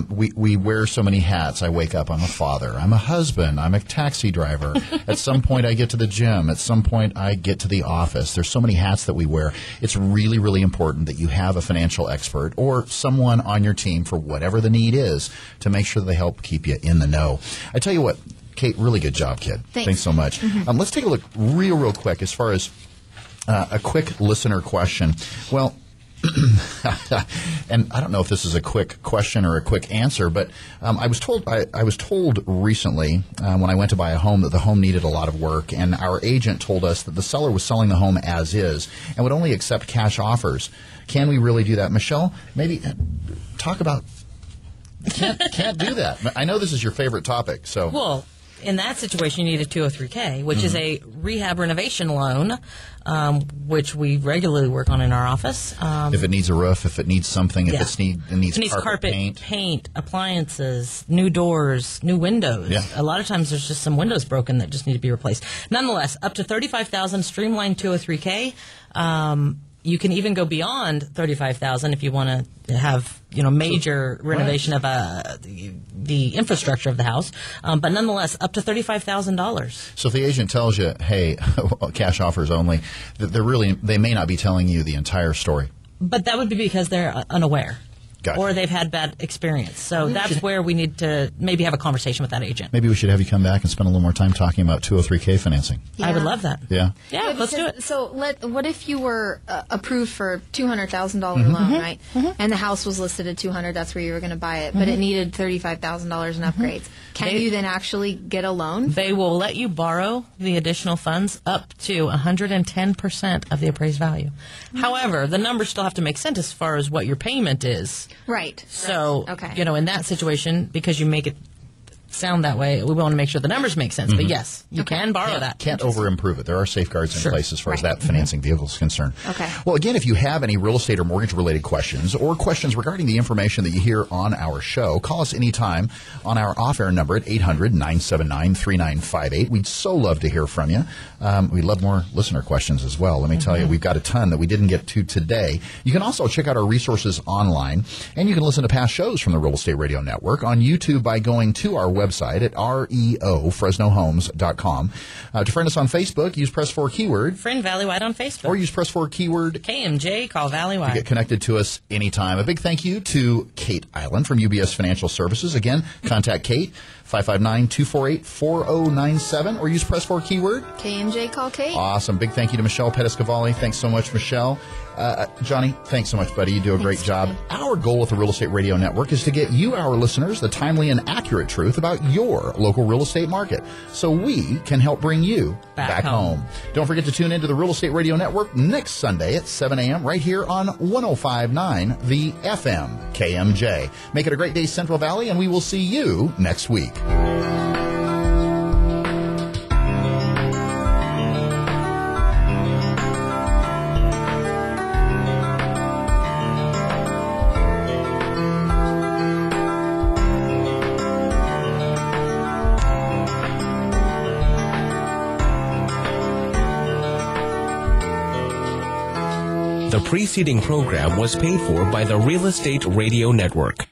[SPEAKER 3] we wear so many hats. I wake up, I'm a father, I'm a husband, I'm a taxi driver. At some point I get to the gym. At some point I get to the office. There's so many hats that we wear. It's really, really important that you have a financial expert or someone on your team for whatever the need is to make sure they help keep you in the know. I tell you what, Kate, really good job, kid. Thanks so much. Mm-hmm. Let's take a look real quick as far as a quick listener question. Well, And I don't know if this is a quick question or a quick answer, but I was told recently when I went to buy a home that the home needed a lot of work, and our agent told us that the seller was selling the home as is and would only accept cash offers. Can we really do that? Michelle, maybe talk about can't do that. I know this is your favorite topic, so.
[SPEAKER 4] Well, in that situation, you need a 203K, which is a rehab renovation loan, which we regularly work on in our office.
[SPEAKER 3] If it needs a roof, if it needs something, if it needs carpet,
[SPEAKER 4] paint, appliances, new doors, new windows.
[SPEAKER 3] Yeah.
[SPEAKER 4] A lot of times there's just some windows broken that just need to be replaced. Nonetheless, up to $35,000, streamlined 203K. You can even go beyond $35,000 if you want to have, major renovation of the infrastructure of the house. But nonetheless, up to $35,000.
[SPEAKER 3] So if the agent tells you, "Hey, cash offers only," they may not be telling you the entire story.
[SPEAKER 4] But that would be because they're unaware.
[SPEAKER 3] Gotcha.
[SPEAKER 4] Or they've had bad experience. So that's where we need to maybe have a conversation with that agent.
[SPEAKER 3] Maybe we should have you come back and spend a little more time talking about 203K financing.
[SPEAKER 4] Yeah. I would love that.
[SPEAKER 3] Yeah?
[SPEAKER 4] Yeah, let's do it.
[SPEAKER 5] So what if you were approved for $200,000 loan, right? And the house was listed at $200,000, that's where you were going to buy it, but it needed $35,000 in upgrades. Can you then actually get a loan?
[SPEAKER 4] They will let you borrow the additional funds up to 110% of the appraised value. However, the numbers still have to make sense as far as what your payment is.
[SPEAKER 5] Right.
[SPEAKER 4] So, in that situation, because you make it sound that way, we want to make sure the numbers make sense. But yes, you can borrow that.
[SPEAKER 3] Can't over-improve it. There are safeguards in place as far as that financing vehicle is concerned.
[SPEAKER 5] Okay.
[SPEAKER 3] Well, again, if you have any real estate or mortgage-related questions or questions regarding the information that you hear on our show, call us anytime on our off-air number at 800-979-3958. We'd so love to hear from you. We love more listener questions as well. Let me tell you, we've got a ton that we didn't get to today. You can also check out our resources online, and you can listen to past shows from the Real Estate Radio Network on YouTube by going to our website at REOFresnoHomes.com. To friend us on Facebook, use press 4 keyword.
[SPEAKER 4] Friend Valleywide on Facebook.
[SPEAKER 3] Or use press 4 keyword.
[SPEAKER 4] KMJ, call Valleywide.
[SPEAKER 3] To get connected to us anytime. A big thank you to Kate Eiland from UBS Financial Services. Again, contact Kate, 559-248-4097, or use press 4 keyword.
[SPEAKER 5] KMJ, call Kate.
[SPEAKER 3] Awesome. Big thank you to Michelle Pettis-Cavalli. Thanks so much, Michelle. Johnny, thanks so much, buddy. You do a great job. Our goal with the Real Estate Radio Network is to get you, our listeners, the timely and accurate truth about your local real estate market so we can help bring you back home. Don't forget to tune into the Real Estate Radio Network next Sunday at 7 a.m. right here on 105.9 the FM KMJ. Make it a great day, Central Valley, and we will see you next week.
[SPEAKER 1] The preceding program was paid for by the Real Estate Radio Network.